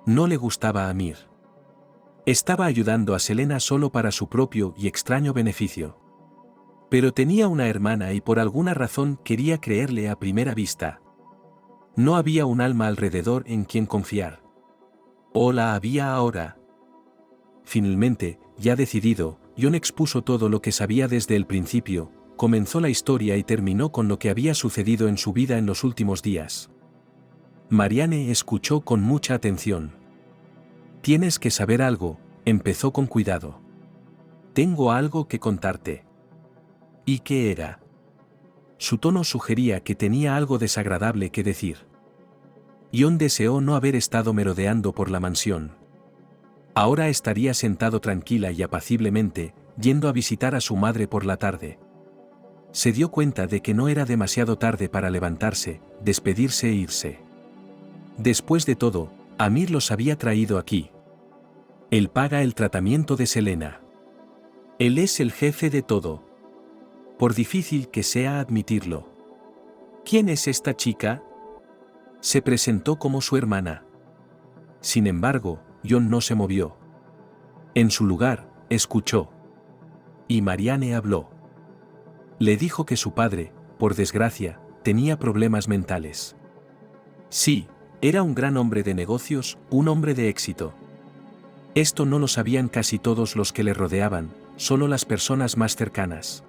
No le gustaba a Amir. Estaba ayudando a Selena solo para su propio y extraño beneficio. Pero tenía una hermana y por alguna razón quería creerle a primera vista. No había un alma alrededor en quien confiar. ¿O la había ahora? Finalmente, ya decidido, Jon expuso todo lo que sabía desde el principio, comenzó la historia y terminó con lo que había sucedido en su vida en los últimos días. Marianne escuchó con mucha atención. Tienes que saber algo, empezó con cuidado. Tengo algo que contarte. ¿Y qué era? Su tono sugería que tenía algo desagradable que decir. Jon deseó no haber estado merodeando por la mansión. Ahora estaría sentado tranquila y apaciblemente, yendo a visitar a su madre por la tarde. Se dio cuenta de que no era demasiado tarde para levantarse, despedirse e irse. Después de todo, Amir los había traído aquí. Él paga el tratamiento de Selena. Él es el jefe de todo. Por difícil que sea admitirlo. ¿Quién es esta chica? Se presentó como su hermana. Sin embargo, Jon no se movió. En su lugar, escuchó. Y Marianne habló. Le dijo que su padre, por desgracia, tenía problemas mentales. Sí, era un gran hombre de negocios, un hombre de éxito. Esto no lo sabían casi todos los que le rodeaban, solo las personas más cercanas.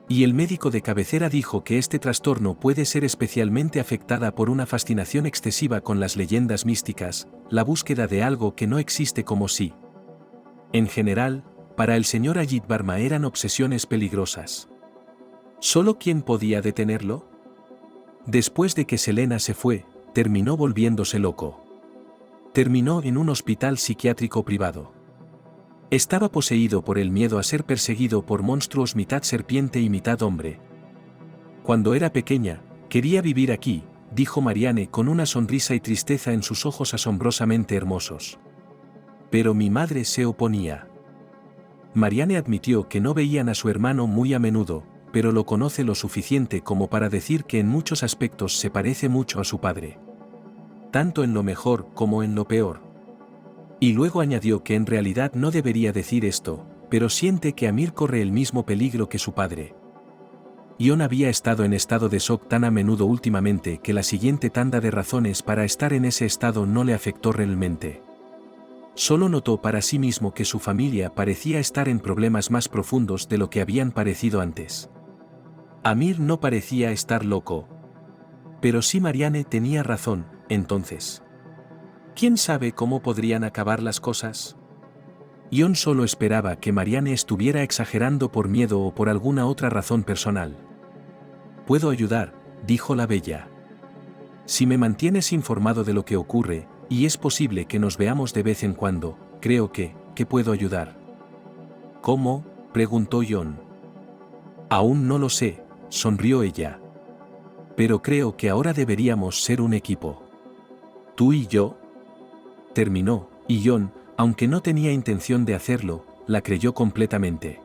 Y el médico de cabecera dijo que este trastorno puede ser especialmente afectada por una fascinación excesiva con las leyendas místicas, la búsqueda de algo que no existe como sí. En general, para el señor Ajit Varma eran obsesiones peligrosas. ¿Solo quién podía detenerlo? Después de que Selena se fue, terminó volviéndose loco. Terminó en un hospital psiquiátrico privado. Estaba poseído por el miedo a ser perseguido por monstruos mitad serpiente y mitad hombre. Cuando era pequeña, quería vivir aquí, dijo Marianne con una sonrisa y tristeza en sus ojos asombrosamente hermosos. Pero mi madre se oponía. Marianne admitió que no veían a su hermano muy a menudo, pero lo conoce lo suficiente como para decir que en muchos aspectos se parece mucho a su padre. Tanto en lo mejor como en lo peor. Y luego añadió que en realidad no debería decir esto, pero siente que Amir corre el mismo peligro que su padre. Jon había estado en estado de shock tan a menudo últimamente que la siguiente tanda de razones para estar en ese estado no le afectó realmente. Solo notó para sí mismo que su familia parecía estar en problemas más profundos de lo que habían parecido antes. Amir no parecía estar loco. Pero si Marianne tenía razón, entonces. ¿Quién sabe cómo podrían acabar las cosas? Jon solo esperaba que Marianne estuviera exagerando por miedo o por alguna otra razón personal. «Puedo ayudar», dijo la bella. «Si me mantienes informado de lo que ocurre, y es posible que nos veamos de vez en cuando, creo que puedo ayudar». «¿Cómo?», preguntó Jon. «Aún no lo sé», sonrió ella. «Pero creo que ahora deberíamos ser un equipo. ¿Tú y yo?». Terminó, y Jon, aunque no tenía intención de hacerlo, la creyó completamente.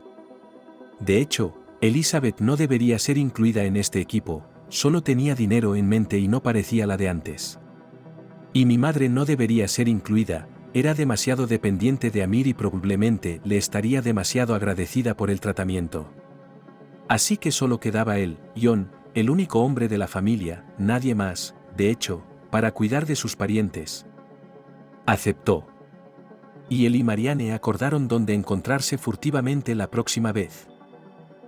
De hecho, Elizabeth no debería ser incluida en este equipo, solo tenía dinero en mente y no parecía la de antes. Y mi madre no debería ser incluida, era demasiado dependiente de Amir y probablemente le estaría demasiado agradecida por el tratamiento. Así que solo quedaba él, Jon, el único hombre de la familia, nadie más, de hecho, para cuidar de sus parientes. Aceptó. Y él y Marianne acordaron dónde encontrarse furtivamente la próxima vez.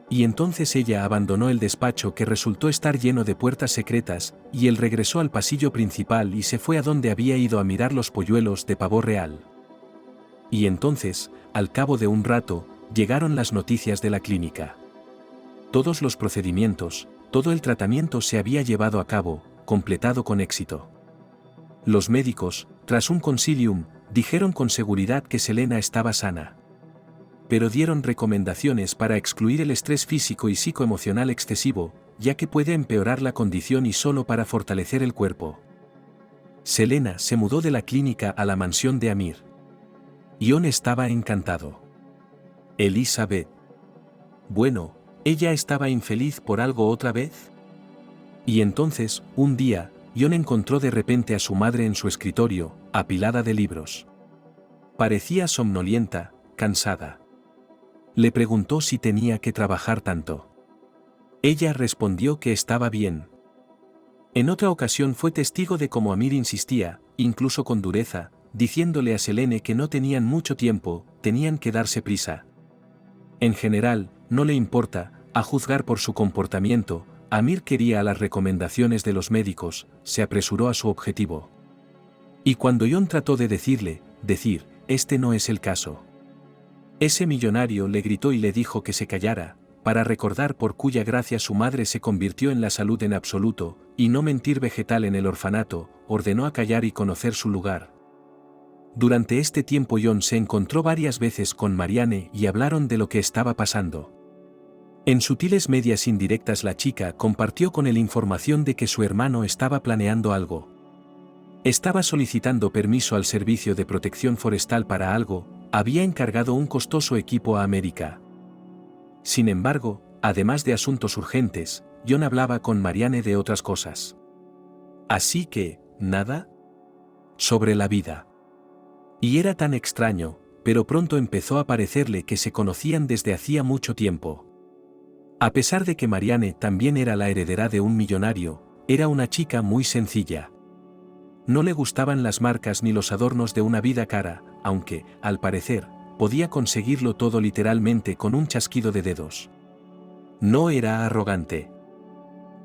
Y entonces ella abandonó el despacho que resultó estar lleno de puertas secretas, y él regresó al pasillo principal y se fue a donde había ido a mirar los polluelos de pavo real. Y entonces, al cabo de un rato, llegaron las noticias de la clínica. todos los procedimientos, todo el tratamiento se había llevado a cabo, completado con éxito. Los médicos, tras un consilium, dijeron con seguridad que Selena estaba sana. Pero dieron recomendaciones para excluir el estrés físico y psicoemocional excesivo, ya que puede empeorar la condición y solo para fortalecer el cuerpo. Selena se mudó de la clínica a la mansión de Amir. Ion estaba encantado. Elizabeth. Bueno, ¿ella estaba infeliz por algo otra vez? Y entonces, un día, Ion encontró de repente a su madre en su escritorio, apilada de libros. Parecía somnolienta, cansada. Le preguntó si tenía que trabajar tanto. Ella respondió que estaba bien. En otra ocasión fue testigo de cómo Amir insistía, incluso con dureza, diciéndole a Selene que no tenían mucho tiempo, tenían que darse prisa. En general, no le importa, a juzgar por su comportamiento, Amir quería a las recomendaciones de los médicos, se apresuró a su objetivo. Y cuando Ion trató de decir, este no es el caso. Ese millonario le gritó y le dijo que se callara, para recordar por cuya gracia su madre se convirtió en la salud en absoluto, y no mentir vegetal en el orfanato, ordenó a callar y conocer su lugar. Durante este tiempo Ion se encontró varias veces con Marianne y hablaron de lo que estaba pasando. En sutiles medias indirectas la chica compartió con él información de que su hermano estaba planeando algo. Estaba solicitando permiso al Servicio de Protección Forestal para algo, había encargado un costoso equipo a América. Sin embargo, además de asuntos urgentes, Ion hablaba con Marianne de otras cosas. Así que, ¿nada? Sobre la vida. Y era tan extraño, pero pronto empezó a parecerle que se conocían desde hacía mucho tiempo. A pesar de que Marianne también era la heredera de un millonario, era una chica muy sencilla. No le gustaban las marcas ni los adornos de una vida cara, aunque, al parecer, podía conseguirlo todo literalmente con un chasquido de dedos. No era arrogante.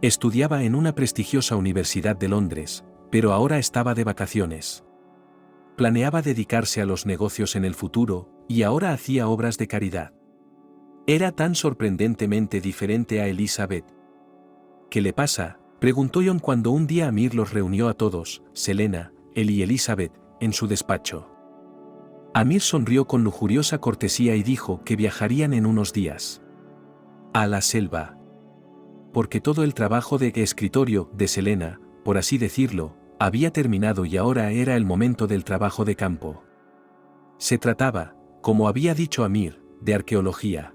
Estudiaba en una prestigiosa universidad de Londres, pero ahora estaba de vacaciones. Planeaba dedicarse a los negocios en el futuro, y ahora hacía obras de caridad. Era tan sorprendentemente diferente a Elizabeth. ¿Qué le pasa?, preguntó Ion cuando un día Amir los reunió a todos, Selena, él y Elizabeth, en su despacho. Amir sonrió con lujuriosa cortesía y dijo que viajarían en unos días. A la selva. Porque todo el trabajo de escritorio de Selena, por así decirlo, había terminado y ahora era el momento del trabajo de campo. Se trataba, como había dicho Amir, de arqueología.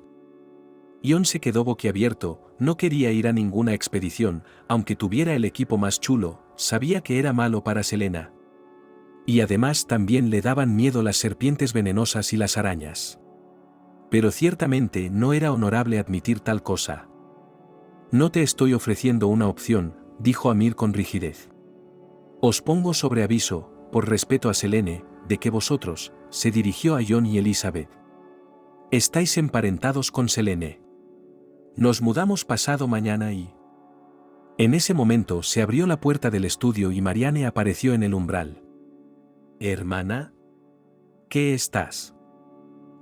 Ion se quedó boquiabierto, no quería ir a ninguna expedición, aunque tuviera el equipo más chulo, sabía que era malo para Selena. Y además también le daban miedo las serpientes venenosas y las arañas. Pero ciertamente no era honorable admitir tal cosa. No te estoy ofreciendo una opción, dijo Amir con rigidez. Os pongo sobre aviso, por respeto a Selene, de que vosotros, se dirigió a Ion y Elizabeth. Estáis emparentados con Selene. Nos mudamos pasado mañana y... En ese momento se abrió la puerta del estudio y Marianne apareció en el umbral. ¿Hermana? ¿Qué estás?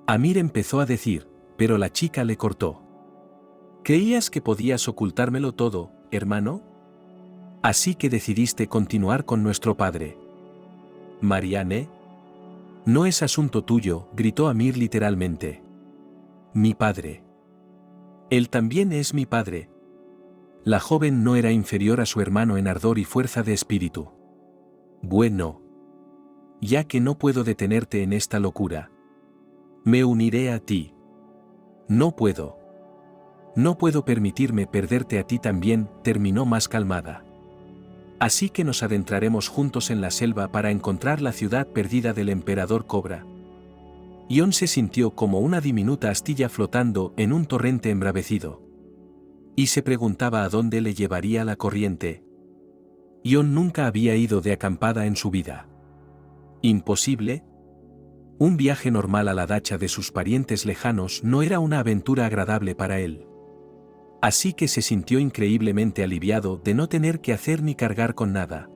Amir empezó a decir, pero la chica le cortó. ¿Creías que podías ocultármelo todo, hermano? Así que decidiste continuar con nuestro padre. ¿Marianne? No es asunto tuyo, gritó Amir literalmente. Mi padre. Él también es mi padre. La joven no era inferior a su hermano en ardor y fuerza de espíritu. Bueno. Ya que no puedo detenerte en esta locura. Me uniré a ti. No puedo. No puedo permitirme perderte a ti también, terminó más calmada. Así que nos adentraremos juntos en la selva para encontrar la ciudad perdida del emperador Cobra. Ion se sintió como una diminuta astilla flotando en un torrente embravecido. Y se preguntaba a dónde le llevaría la corriente. Ion nunca había ido de acampada en su vida. ¿Imposible? Un viaje normal a la dacha de sus parientes lejanos no era una aventura agradable para él. Así que se sintió increíblemente aliviado de no tener que hacer ni cargar con nada.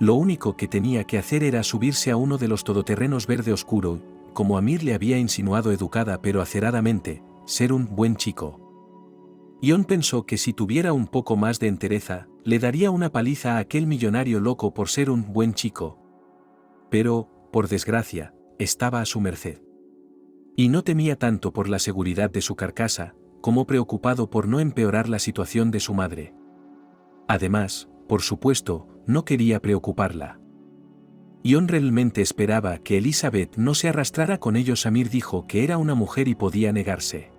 Lo único que tenía que hacer era subirse a uno de los todoterrenos verde oscuro, como Amir le había insinuado educada pero aceradamente, ser un buen chico. Ion pensó que si tuviera un poco más de entereza, le daría una paliza a aquel millonario loco por ser un buen chico. Pero, por desgracia, estaba a su merced. Y no temía tanto por la seguridad de su carcasa, como preocupado por no empeorar la situación de su madre. Además, por supuesto, no quería preocuparla. Ion realmente esperaba que Elizabeth no se arrastrara con ellos. Samir dijo que era una mujer y podía negarse.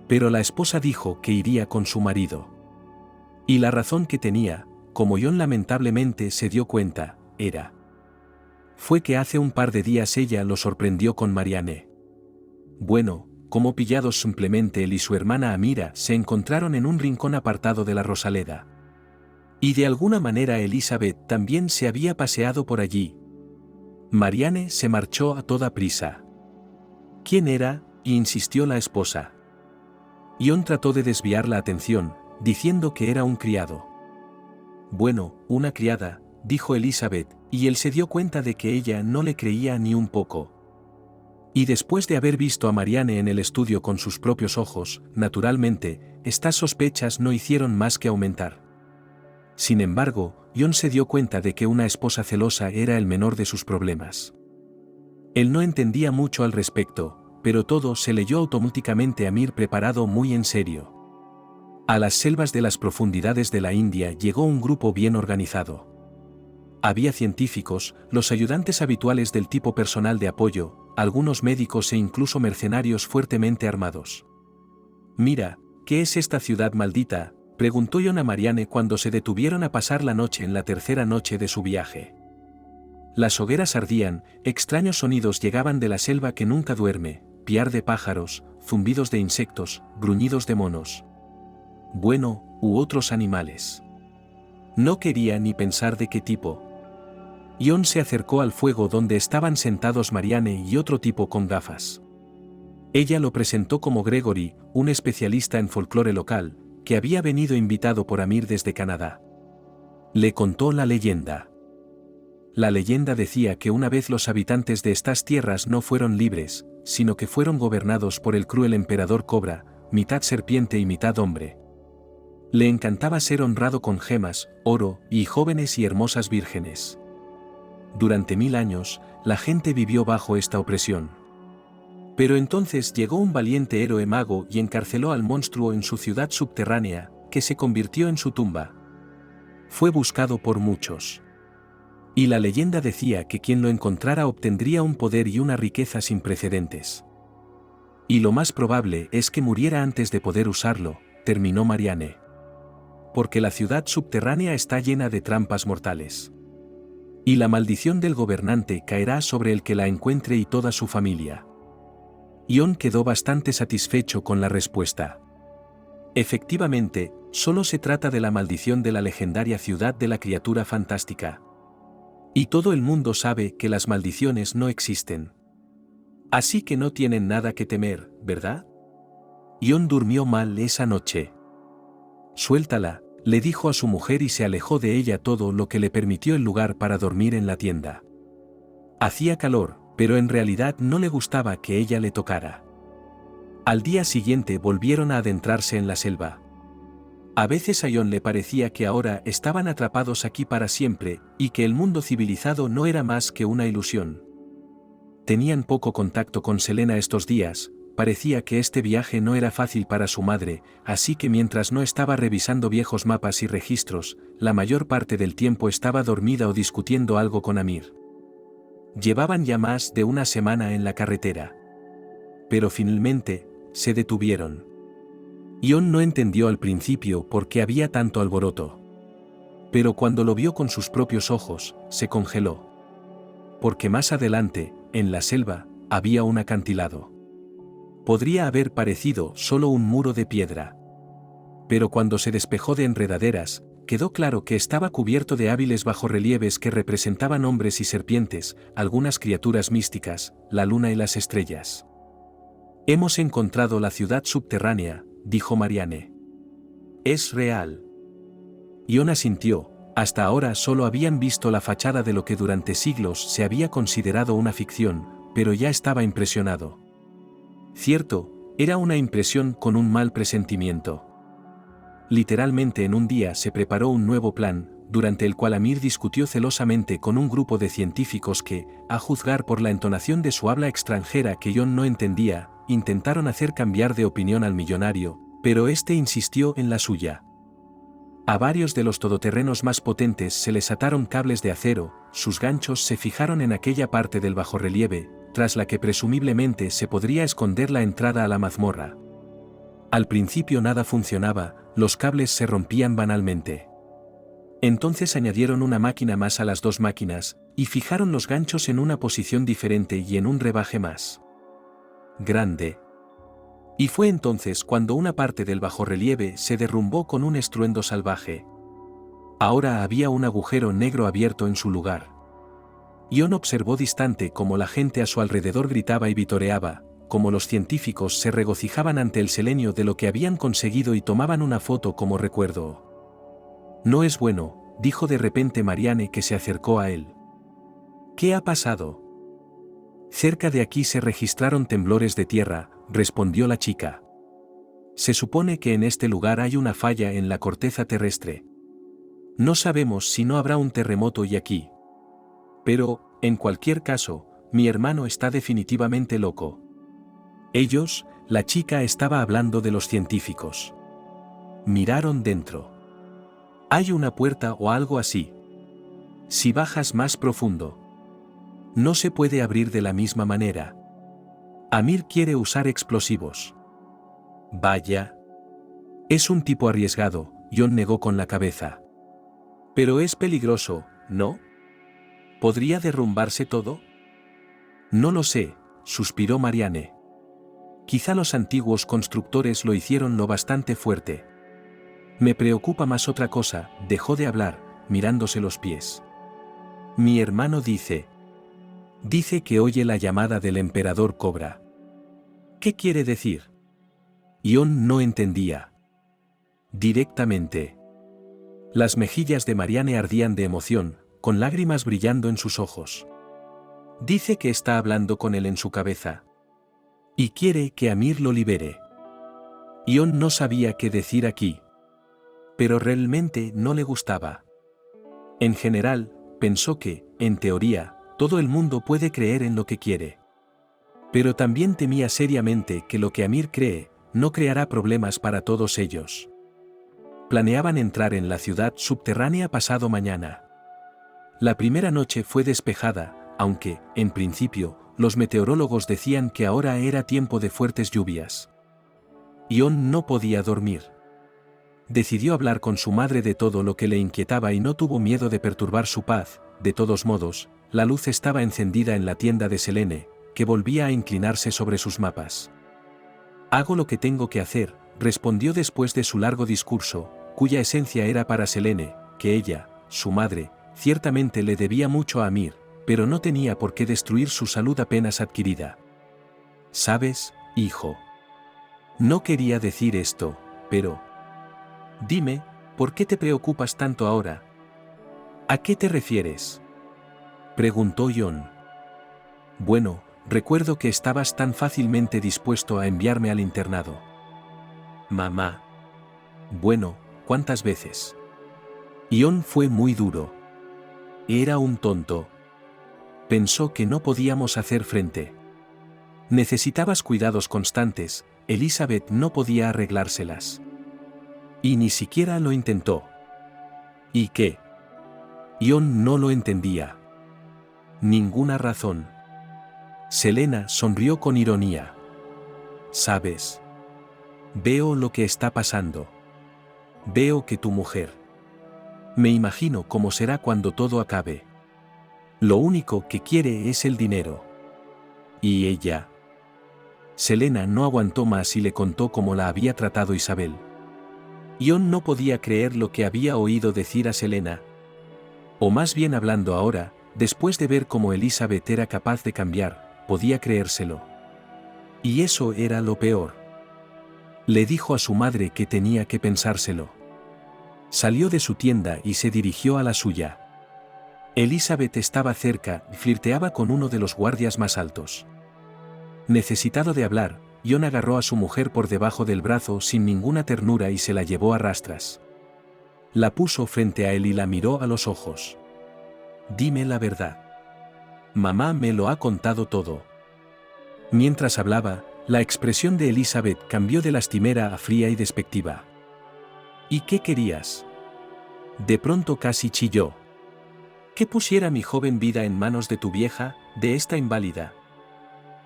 Pero la esposa dijo que iría con su marido. Y la razón que tenía, como Ion lamentablemente se dio cuenta, fue que hace un par de días ella lo sorprendió con Marianne. Bueno, como pillados simplemente él y su hermana Amira se encontraron en un rincón apartado de la Rosaleda. Y de alguna manera Elizabeth también se había paseado por allí. Marianne se marchó a toda prisa. ¿Quién era?, insistió la esposa. Ion trató de desviar la atención, diciendo que era un criado. Bueno, una criada, dijo Elizabeth, y él se dio cuenta de que ella no le creía ni un poco. Y después de haber visto a Marianne en el estudio con sus propios ojos, naturalmente, estas sospechas no hicieron más que aumentar. Sin embargo, Ion se dio cuenta de que una esposa celosa era el menor de sus problemas. Él no entendía mucho al respecto, pero todo se leyó automáticamente a Mir preparado muy en serio. A las selvas de las profundidades de la India llegó un grupo bien organizado. Había científicos, los ayudantes habituales del tipo personal de apoyo, algunos médicos e incluso mercenarios fuertemente armados. «Mira, ¿qué es esta ciudad maldita?», preguntó Ion a Marianne cuando se detuvieron a pasar la noche en la tercera noche de su viaje. Las hogueras ardían, extraños sonidos llegaban de la selva que nunca duerme, piar de pájaros, zumbidos de insectos, gruñidos de monos. Bueno, u otros animales. No quería ni pensar de qué tipo. Ion se acercó al fuego donde estaban sentados Marianne y otro tipo con gafas. Ella lo presentó como Gregory, un especialista en folclore local, que había venido invitado por Amir desde Canadá. Le contó la leyenda. La leyenda decía que una vez los habitantes de estas tierras no fueron libres, sino que fueron gobernados por el cruel emperador Cobra, mitad serpiente y mitad hombre. Le encantaba ser honrado con gemas, oro y jóvenes y hermosas vírgenes. Durante 1000 años, la gente vivió bajo esta opresión. Pero entonces llegó un valiente héroe mago y encarceló al monstruo en su ciudad subterránea, que se convirtió en su tumba. Fue buscado por muchos. Y la leyenda decía que quien lo encontrara obtendría un poder y una riqueza sin precedentes. Y lo más probable es que muriera antes de poder usarlo, terminó Marianne. Porque la ciudad subterránea está llena de trampas mortales. Y la maldición del gobernante caerá sobre el que la encuentre y toda su familia. Ion quedó bastante satisfecho con la respuesta. Efectivamente, solo se trata de la maldición de la legendaria ciudad de la criatura fantástica. Y todo el mundo sabe que las maldiciones no existen. Así que no tienen nada que temer, ¿verdad? Ion durmió mal esa noche. Suéltala, le dijo a su mujer y se alejó de ella todo lo que le permitió el lugar para dormir en la tienda. Hacía calor, pero en realidad no le gustaba que ella le tocara. Al día siguiente volvieron a adentrarse en la selva. A veces a Ion le parecía que ahora estaban atrapados aquí para siempre, y que el mundo civilizado no era más que una ilusión. Tenían poco contacto con Selena estos días, parecía que este viaje no era fácil para su madre, así que mientras no estaba revisando viejos mapas y registros, la mayor parte del tiempo estaba dormida o discutiendo algo con Amir. Llevaban ya más de una semana en la carretera. Pero finalmente, se detuvieron. Ion no entendió al principio por qué había tanto alboroto. Pero cuando lo vio con sus propios ojos, se congeló. Porque más adelante, en la selva, había un acantilado. Podría haber parecido solo un muro de piedra. Pero cuando se despejó de enredaderas, quedó claro que estaba cubierto de hábiles bajorrelieves que representaban hombres y serpientes, algunas criaturas místicas, la luna y las estrellas. «Hemos encontrado la ciudad subterránea», dijo Marianne. «Es real». Ion asintió. Hasta ahora solo habían visto la fachada de lo que durante siglos se había considerado una ficción, pero ya estaba impresionado. Cierto, era una impresión con un mal presentimiento. Literalmente en un día se preparó un nuevo plan, durante el cual Amir discutió celosamente con un grupo de científicos que, a juzgar por la entonación de su habla extranjera que John no entendía, intentaron hacer cambiar de opinión al millonario, pero este insistió en la suya. A varios de los todoterrenos más potentes se les ataron cables de acero, sus ganchos se fijaron en aquella parte del bajorrelieve, tras la que presumiblemente se podría esconder la entrada a la mazmorra. Al principio nada funcionaba, los cables se rompían banalmente. Entonces añadieron una máquina más a las dos máquinas, y fijaron los ganchos en una posición diferente y en un rebaje más grande. Y fue entonces cuando una parte del bajorrelieve se derrumbó con un estruendo salvaje. Ahora había un agujero negro abierto en su lugar. John observó distante cómo la gente a su alrededor gritaba y vitoreaba, cómo los científicos se regocijaban ante el selenio de lo que habían conseguido y tomaban una foto como recuerdo. «No es bueno», dijo de repente Marianne, que se acercó a él. «¿Qué ha pasado?» «Cerca de aquí se registraron temblores de tierra», respondió la chica. «Se supone que en este lugar hay una falla en la corteza terrestre. No sabemos si no habrá un terremoto y aquí. Pero, en cualquier caso, mi hermano está definitivamente loco». Ellos, la chica estaba hablando de los científicos. Miraron dentro. «Hay una puerta o algo así. Si bajas más profundo. No se puede abrir de la misma manera. Amir quiere usar explosivos». «Vaya. Es un tipo arriesgado», John negó con la cabeza. «Pero es peligroso, ¿no? ¿Podría derrumbarse todo?» «No lo sé», suspiró Marianne. «Quizá los antiguos constructores lo hicieron lo bastante fuerte. Me preocupa más otra cosa», dejó de hablar, mirándose los pies. «Mi hermano dice que oye la llamada del emperador Cobra». «¿Qué quiere decir?» John no entendía. «Directamente». Las mejillas de Marianne ardían de emoción, con lágrimas brillando en sus ojos. «Dice que está hablando con él en su cabeza. Y quiere que Amir lo libere». John no sabía qué decir aquí. Pero realmente no le gustaba. En general, pensó que, en teoría, todo el mundo puede creer en lo que quiere. Pero también temía seriamente que lo que Amir cree, no creará problemas para todos ellos. Planeaban entrar en la ciudad subterránea pasado mañana. La primera noche fue despejada, aunque, en principio, los meteorólogos decían que ahora era tiempo de fuertes lluvias. John no podía dormir. Decidió hablar con su madre de todo lo que le inquietaba y no tuvo miedo de perturbar su paz. De todos modos, la luz estaba encendida en la tienda de Selene, que volvía a inclinarse sobre sus mapas. «Hago lo que tengo que hacer», respondió después de su largo discurso, cuya esencia era para Selene, que ella, su madre, ciertamente le debía mucho a Amir, pero no tenía por qué destruir su salud apenas adquirida. «¿Sabes, hijo? No quería decir esto, pero... Dime, ¿por qué te preocupas tanto ahora?» «¿A qué te refieres?», preguntó John. «Bueno, recuerdo que estabas tan fácilmente dispuesto a enviarme al internado». «Mamá». «Bueno, ¿cuántas veces?». John fue muy duro. Era un tonto. Pensó que no podíamos hacer frente. Necesitabas cuidados constantes, Elizabeth no podía arreglárselas. Y ni siquiera lo intentó. ¿Y qué? John no lo entendía. Ninguna razón. Selena sonrió con ironía. «¿Sabes? Veo lo que está pasando. Veo que tu mujer. Me imagino cómo será cuando todo acabe. Lo único que quiere es el dinero. Y ella». Selena no aguantó más y le contó cómo la había tratado Isabel. John no podía creer lo que había oído decir a Selena. O más bien, hablando ahora, después de ver cómo Elizabeth era capaz de cambiar, podía creérselo. Y eso era lo peor. Le dijo a su madre que tenía que pensárselo. Salió de su tienda y se dirigió a la suya. Elizabeth estaba cerca y flirteaba con uno de los guardias más altos. Necesitado de hablar, Jon agarró a su mujer por debajo del brazo sin ninguna ternura y se la llevó a rastras. La puso frente a él y la miró a los ojos. «Dime la verdad. Mamá me lo ha contado todo». Mientras hablaba, la expresión de Elizabeth cambió de lastimera a fría y despectiva. «¿Y qué querías?». De pronto casi chilló. «Que pusiera mi joven vida en manos de tu vieja, de esta inválida.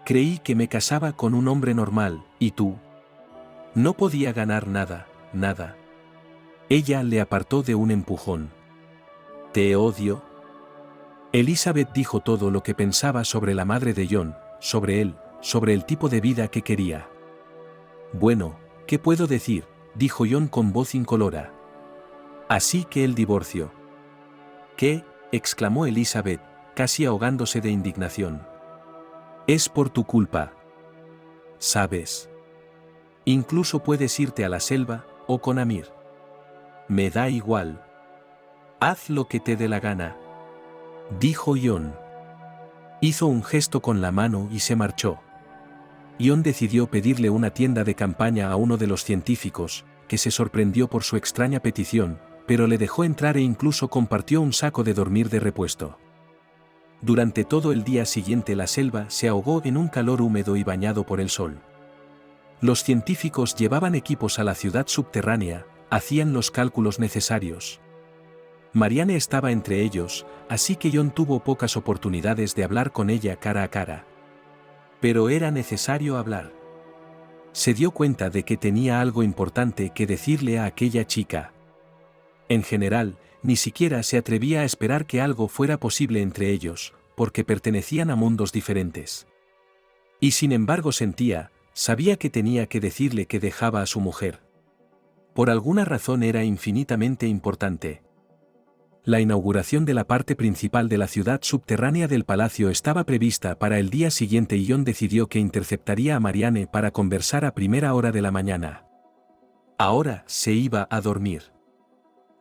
Creí que me casaba con un hombre normal, ¿y tú?». No podía ganar nada, nada. Ella le apartó de un empujón. «Te odio». Elizabeth dijo todo lo que pensaba sobre la madre de Jon, sobre él, sobre el tipo de vida que quería. «Bueno, ¿qué puedo decir?», dijo Jon con voz incolora. «Así que el divorcio». «¿Qué?», exclamó Elizabeth, casi ahogándose de indignación. «Es por tu culpa. ¿Sabes? Incluso puedes irte a la selva, o con Amir. Me da igual. Haz lo que te dé la gana», dijo Jon. Hizo un gesto con la mano y se marchó. Jon decidió pedirle una tienda de campaña a uno de los científicos, que se sorprendió por su extraña petición, pero le dejó entrar e incluso compartió un saco de dormir de repuesto. Durante todo el día siguiente la selva se ahogó en un calor húmedo y bañado por el sol. Los científicos llevaban equipos a la ciudad subterránea, hacían los cálculos necesarios. Marianne estaba entre ellos, así que Jon tuvo pocas oportunidades de hablar con ella cara a cara. Pero era necesario hablar. Se dio cuenta de que tenía algo importante que decirle a aquella chica. En general, ni siquiera se atrevía a esperar que algo fuera posible entre ellos, porque pertenecían a mundos diferentes. Y sin embargo sabía que tenía que decirle que dejaba a su mujer. Por alguna razón era infinitamente importante. La inauguración de la parte principal de la ciudad subterránea del palacio estaba prevista para el día siguiente y Jon decidió que interceptaría a Marianne para conversar a primera hora de la mañana. Ahora se iba a dormir.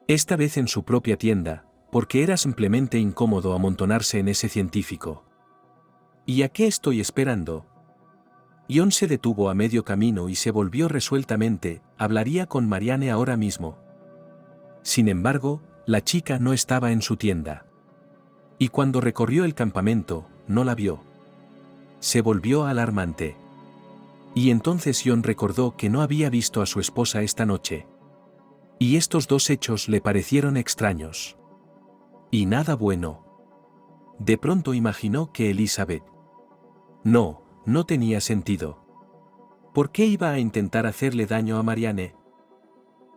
Esta vez en su propia tienda, porque era simplemente incómodo amontonarse en ese científico. ¿Y a qué estoy esperando? Jon se detuvo a medio camino y se volvió resueltamente, hablaría con Marianne ahora mismo. Sin embargo, la chica no estaba en su tienda. Y cuando recorrió el campamento, no la vio. Se volvió alarmante. Y entonces Jon recordó que no había visto a su esposa esta noche. Y estos dos hechos le parecieron extraños. Y nada bueno. De pronto imaginó que Elizabeth. No tenía sentido. ¿Por qué iba a intentar hacerle daño a Marianne?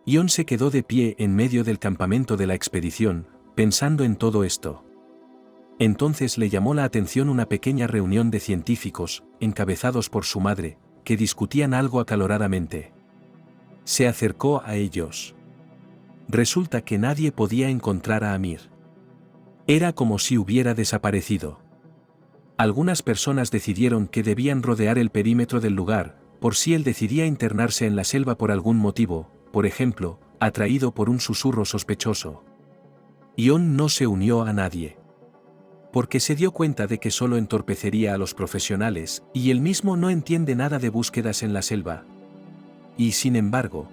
Jon se quedó de pie en medio del campamento de la expedición, pensando en todo esto. Entonces le llamó la atención una pequeña reunión de científicos, encabezados por su madre, que discutían algo acaloradamente. Se acercó a ellos. Resulta que nadie podía encontrar a Amir. Era como si hubiera desaparecido. Algunas personas decidieron que debían rodear el perímetro del lugar, por si él decidía internarse en la selva por algún motivo, por ejemplo, atraído por un susurro sospechoso. Jon no se unió a nadie. Porque se dio cuenta de que solo entorpecería a los profesionales, y él mismo no entiende nada de búsquedas en la selva. Y sin embargo,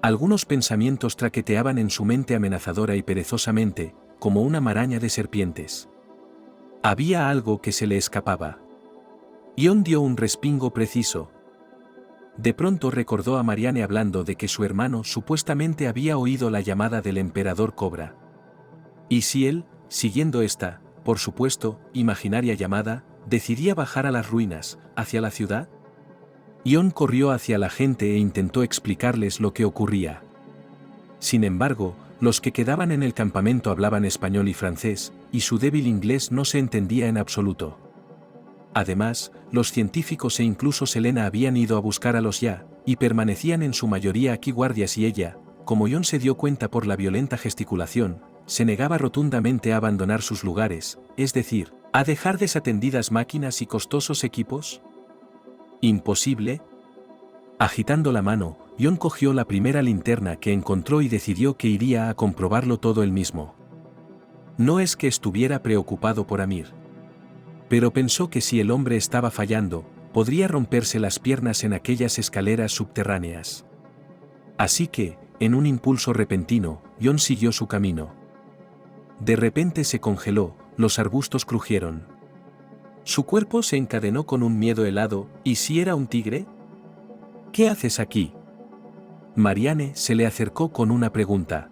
algunos pensamientos traqueteaban en su mente amenazadora y perezosamente, como una maraña de serpientes. Había algo que se le escapaba. Jon dio un respingo preciso. De pronto recordó a Marianne hablando de que su hermano supuestamente había oído la llamada del emperador Cobra. ¿Y si él, siguiendo esta, por supuesto, imaginaria llamada, decidía bajar a las ruinas, hacia la ciudad? Jon corrió hacia la gente e intentó explicarles lo que ocurría. Sin embargo, los que quedaban en el campamento hablaban español y francés, y su débil inglés no se entendía en absoluto. Además, los científicos e incluso Selena habían ido a buscar a los Ya, y permanecían en su mayoría aquí guardias y ella, como Jon se dio cuenta por la violenta gesticulación, se negaba rotundamente a abandonar sus lugares, es decir, a dejar desatendidas máquinas y costosos equipos. ¿Imposible? Agitando la mano, Jon cogió la primera linterna que encontró y decidió que iría a comprobarlo todo él mismo. No es que estuviera preocupado por Amir. Pero pensó que si el hombre estaba fallando, Podría romperse las piernas en aquellas escaleras subterráneas. Así que, en un impulso repentino, Jon siguió su camino. De repente se congeló, los arbustos crujieron. Su cuerpo se encadenó con un miedo helado. ¿Y si era un tigre? ¿Qué haces aquí? Marianne se le acercó con una pregunta.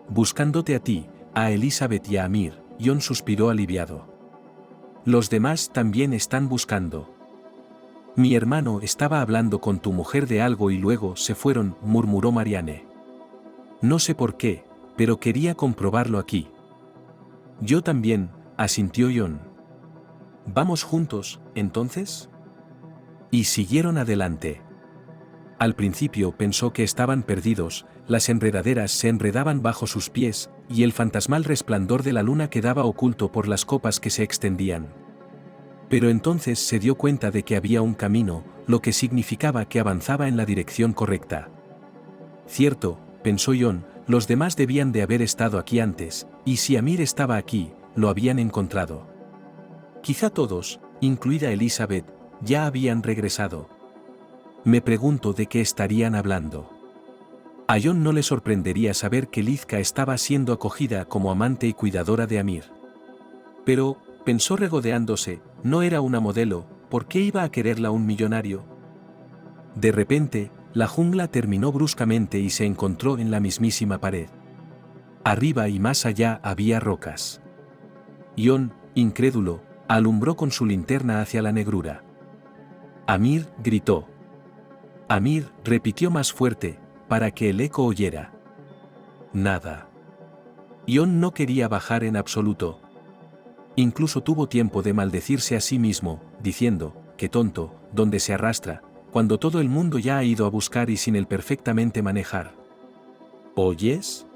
Buscándote a ti, a Elizabeth y a Amir. Jon suspiró aliviado. Los demás también están buscando. Mi hermano estaba hablando con tu mujer de algo y luego se fueron, murmuró Marianne. No sé por qué, pero quería comprobarlo aquí. Yo también, asintió Jon. ¿Vamos juntos, entonces? Y siguieron adelante. Al principio pensó que estaban perdidos, las enredaderas se enredaban bajo sus pies, y el fantasmal resplandor de la luna quedaba oculto por las copas que se extendían. Pero entonces se dio cuenta de que había un camino, lo que significaba que avanzaba en la dirección correcta. Cierto, pensó Jon, los demás debían de haber estado aquí antes, y si Amir estaba aquí, lo habían encontrado. Quizá todos, incluida Elizabeth, ya habían regresado. Me pregunto de qué estarían hablando. A Jon no le sorprendería saber que Lizca estaba siendo acogida como amante y cuidadora de Amir. Pero, pensó regodeándose, no era una modelo, ¿por qué iba a quererla un millonario? De repente, la jungla terminó bruscamente y se encontró en la mismísima pared. Arriba y más allá había rocas. Jon, incrédulo, alumbró con su linterna hacia la negrura. Amir, gritó. Amir, repitió más fuerte, para que el eco oyera. Nada. Jon no quería bajar en absoluto. Incluso tuvo tiempo de maldecirse a sí mismo, diciendo, qué tonto, donde se arrastra, cuando todo el mundo ya ha ido a buscar y sin él perfectamente manejar. ¿Oyes?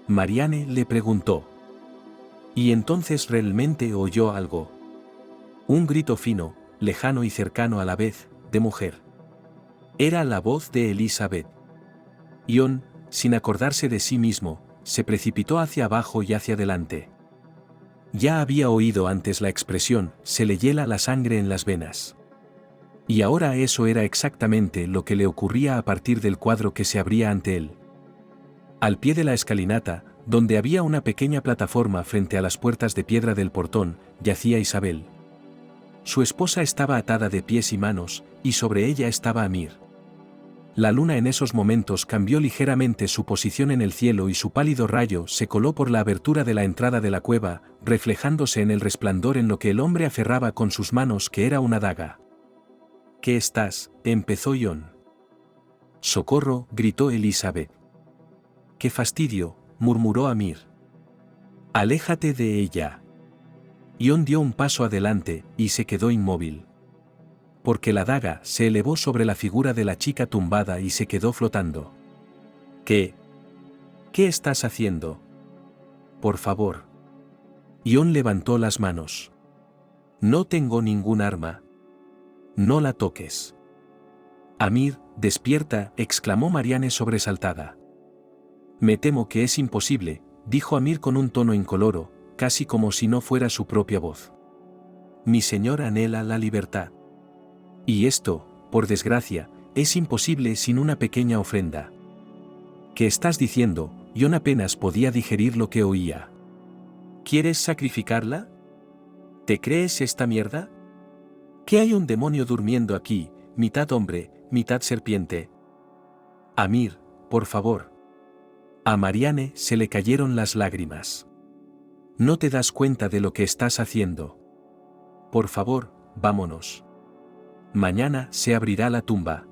Marianne le preguntó. Y entonces realmente oyó algo. Un grito fino, lejano y cercano a la vez, de mujer. Era la voz de Elizabeth. Jon, sin acordarse de sí mismo, se precipitó hacia abajo y hacia adelante. Ya había oído antes la expresión, se le hiela la sangre en las venas. Y ahora eso era exactamente lo que le ocurría a partir del cuadro que se abría ante él. Al pie de la escalinata, donde había una pequeña plataforma frente a las puertas de piedra del portón, yacía Isabel. Su esposa estaba atada de pies y manos, y sobre ella estaba Amir. La luna en esos momentos cambió ligeramente su posición en el cielo y su pálido rayo se coló por la abertura de la entrada de la cueva, reflejándose en el resplandor en lo que el hombre aferraba con sus manos que era una daga. ¿Qué estás? Empezó Jon. Socorro, gritó Elizabeth. ¡Qué fastidio!, murmuró Amir. Aléjate de ella. Jon dio un paso adelante y se quedó inmóvil. Porque la daga se elevó sobre la figura de la chica tumbada y se quedó flotando. ¿Qué? ¿Qué estás haciendo? Por favor. Jon levantó las manos. No tengo ningún arma. No la toques. Amir, despierta, exclamó Marianne sobresaltada. Me temo que es imposible, dijo Amir con un tono incoloro, casi como si no fuera su propia voz. Mi señor anhela la libertad. Y esto, por desgracia, es imposible sin una pequeña ofrenda. ¿Qué estás diciendo? Jon apenas podía digerir lo que oía. ¿Quieres sacrificarla? ¿Te crees esta mierda? ¿Qué hay un demonio durmiendo aquí, mitad hombre, mitad serpiente? Amir, por favor. A Marianne se le cayeron las lágrimas. ¿No te das cuenta de lo que estás haciendo? Por favor, vámonos. Mañana se abrirá la tumba.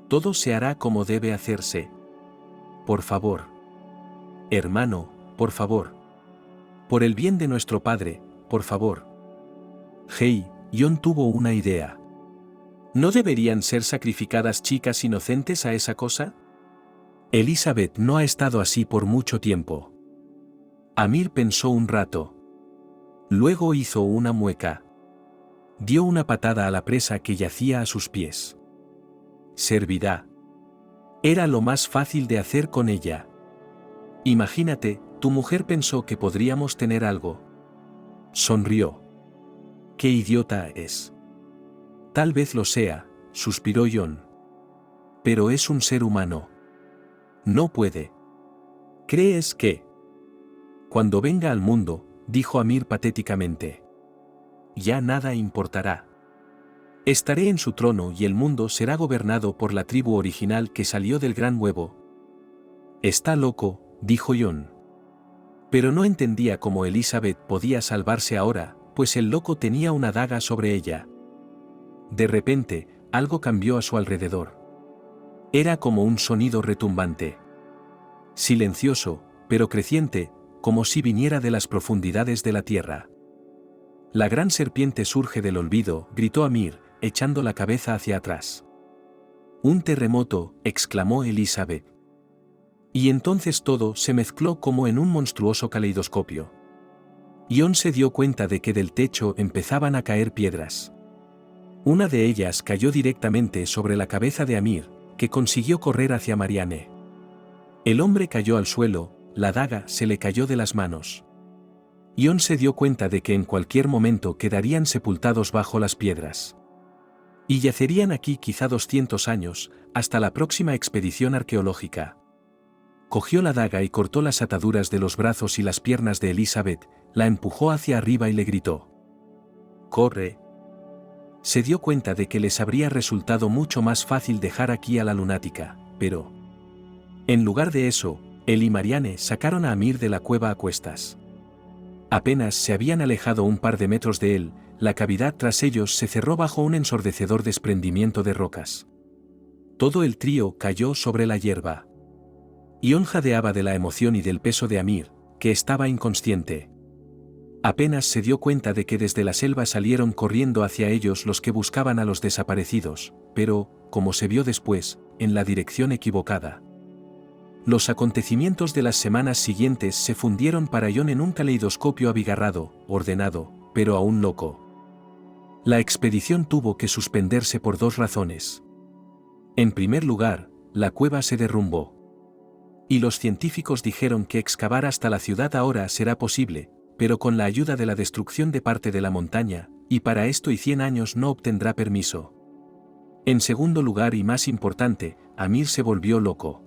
Todo se hará como debe hacerse. Por favor. Hermano, por favor. Por el bien de nuestro padre, por favor. Hey, Jon tuvo una idea. ¿No deberían ser sacrificadas chicas inocentes a esa cosa? Elizabeth no ha estado así por mucho tiempo. Amir pensó un rato. Luego hizo una mueca. Dio una patada a la presa que yacía a sus pies. Servirá. Era lo más fácil de hacer con ella. Imagínate, tu mujer pensó que podríamos tener algo. Sonrió. ¡Qué idiota es! Tal vez lo sea, suspiró Jon. Pero es un ser humano. No puede. ¿Crees que? Cuando venga al mundo, dijo Amir patéticamente. Ya nada importará. Estaré en su trono y el mundo será gobernado por la tribu original que salió del gran huevo. Está loco, dijo Jon. Pero no entendía cómo Elizabeth podía salvarse ahora, pues el loco tenía una daga sobre ella. De repente, algo cambió a su alrededor. Era como un sonido retumbante. Silencioso, pero creciente, como si viniera de las profundidades de la tierra. La gran serpiente surge del olvido, gritó Amir, echando la cabeza hacia atrás. Un terremoto, exclamó Elizabeth. Y entonces todo se mezcló como en un monstruoso caleidoscopio. Jon se dio cuenta de que del techo empezaban a caer piedras. Una de ellas cayó directamente sobre la cabeza de Amir, que consiguió correr hacia Marianne. El hombre cayó al suelo, la daga se le cayó de las manos. Jon se dio cuenta de que en cualquier momento quedarían sepultados bajo las piedras. Y yacerían aquí quizá 200 años, hasta la próxima expedición arqueológica. Cogió la daga y cortó las ataduras de los brazos y las piernas de Elizabeth, la empujó hacia arriba y le gritó. «¡Corre!». Se dio cuenta de que les habría resultado mucho más fácil dejar aquí a la lunática, pero... En lugar de eso, él y Marianne sacaron a Amir de la cueva a cuestas. Apenas se habían alejado un par de metros de él, la cavidad tras ellos se cerró bajo un ensordecedor desprendimiento de rocas. Todo el trío cayó sobre la hierba. Jon jadeaba de la emoción y del peso de Amir, que estaba inconsciente. Apenas se dio cuenta de que desde la selva salieron corriendo hacia ellos los que buscaban a los desaparecidos, pero, como se vio después, en la dirección equivocada. Los acontecimientos de las semanas siguientes se fundieron para Jon en un caleidoscopio abigarrado, ordenado, pero aún loco. La expedición tuvo que suspenderse por dos razones. En primer lugar, la cueva se derrumbó. Y los científicos dijeron que excavar hasta la ciudad ahora será posible, pero con la ayuda de la destrucción de parte de la montaña, y para esto y 100 años no obtendrá permiso. En segundo lugar y más importante, Amir se volvió loco.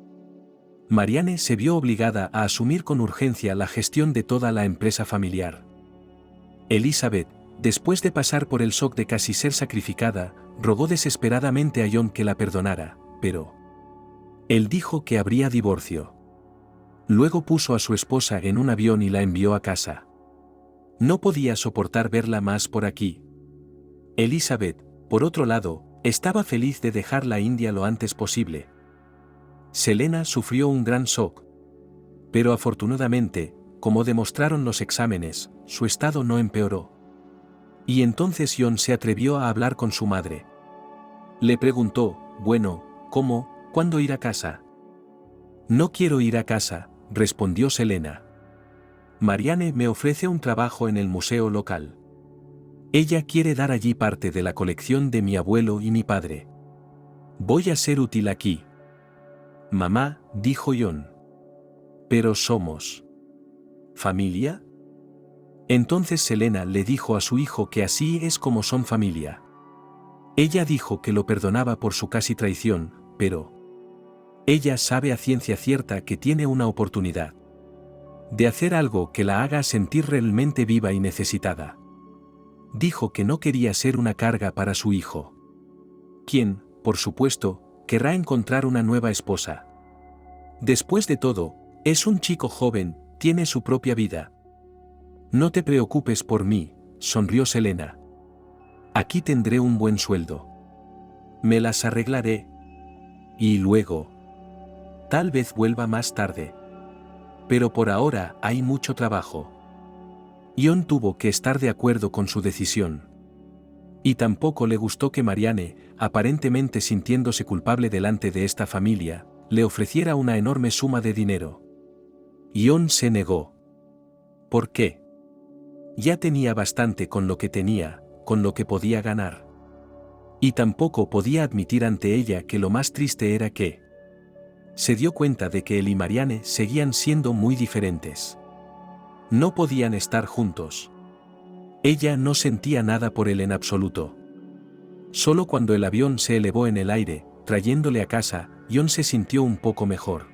Marianne se vio obligada a asumir con urgencia la gestión de toda la empresa familiar. Elizabeth, después de pasar por el shock de casi ser sacrificada, rogó desesperadamente a Jon que la perdonara, pero... Él dijo que habría divorcio. Luego puso a su esposa en un avión y la envió a casa. No podía soportar verla más por aquí. Elizabeth, por otro lado, estaba feliz de dejar la India lo antes posible. Selena sufrió un gran shock. Pero afortunadamente, como demostraron los exámenes, su estado no empeoró. Y entonces Jon se atrevió a hablar con su madre. Le preguntó, bueno, ¿cómo? ¿Cuándo ir a casa? No quiero ir a casa, respondió Selena. Marianne me ofrece un trabajo en el museo local. Ella quiere dar allí parte de la colección de mi abuelo y mi padre. Voy a ser útil aquí. Mamá, dijo Jon. Pero somos... ¿familia? Entonces Selena le dijo a su hijo que así es como son familia. Ella dijo que lo perdonaba por su casi traición, pero... Ella sabe a ciencia cierta que tiene una oportunidad de hacer algo que la haga sentir realmente viva y necesitada. Dijo que no quería ser una carga para su hijo. Quien, por supuesto, querrá encontrar una nueva esposa. Después de todo, es un chico joven, tiene su propia vida. No te preocupes por mí, sonrió Selena. Aquí tendré un buen sueldo. Me las arreglaré. Y luego... Tal vez vuelva más tarde. Pero por ahora hay mucho trabajo. Jon tuvo que estar de acuerdo con su decisión. Y tampoco le gustó que Marianne, aparentemente sintiéndose culpable delante de esta familia, le ofreciera una enorme suma de dinero. Jon se negó. ¿Por qué? Ya tenía bastante con lo que tenía, con lo que podía ganar. Y tampoco podía admitir ante ella que lo más triste era que... Se dio cuenta de que él y Marianne seguían siendo muy diferentes. No podían estar juntos. Ella no sentía nada por él en absoluto. Solo cuando el avión se elevó en el aire, trayéndole a casa, John se sintió un poco mejor.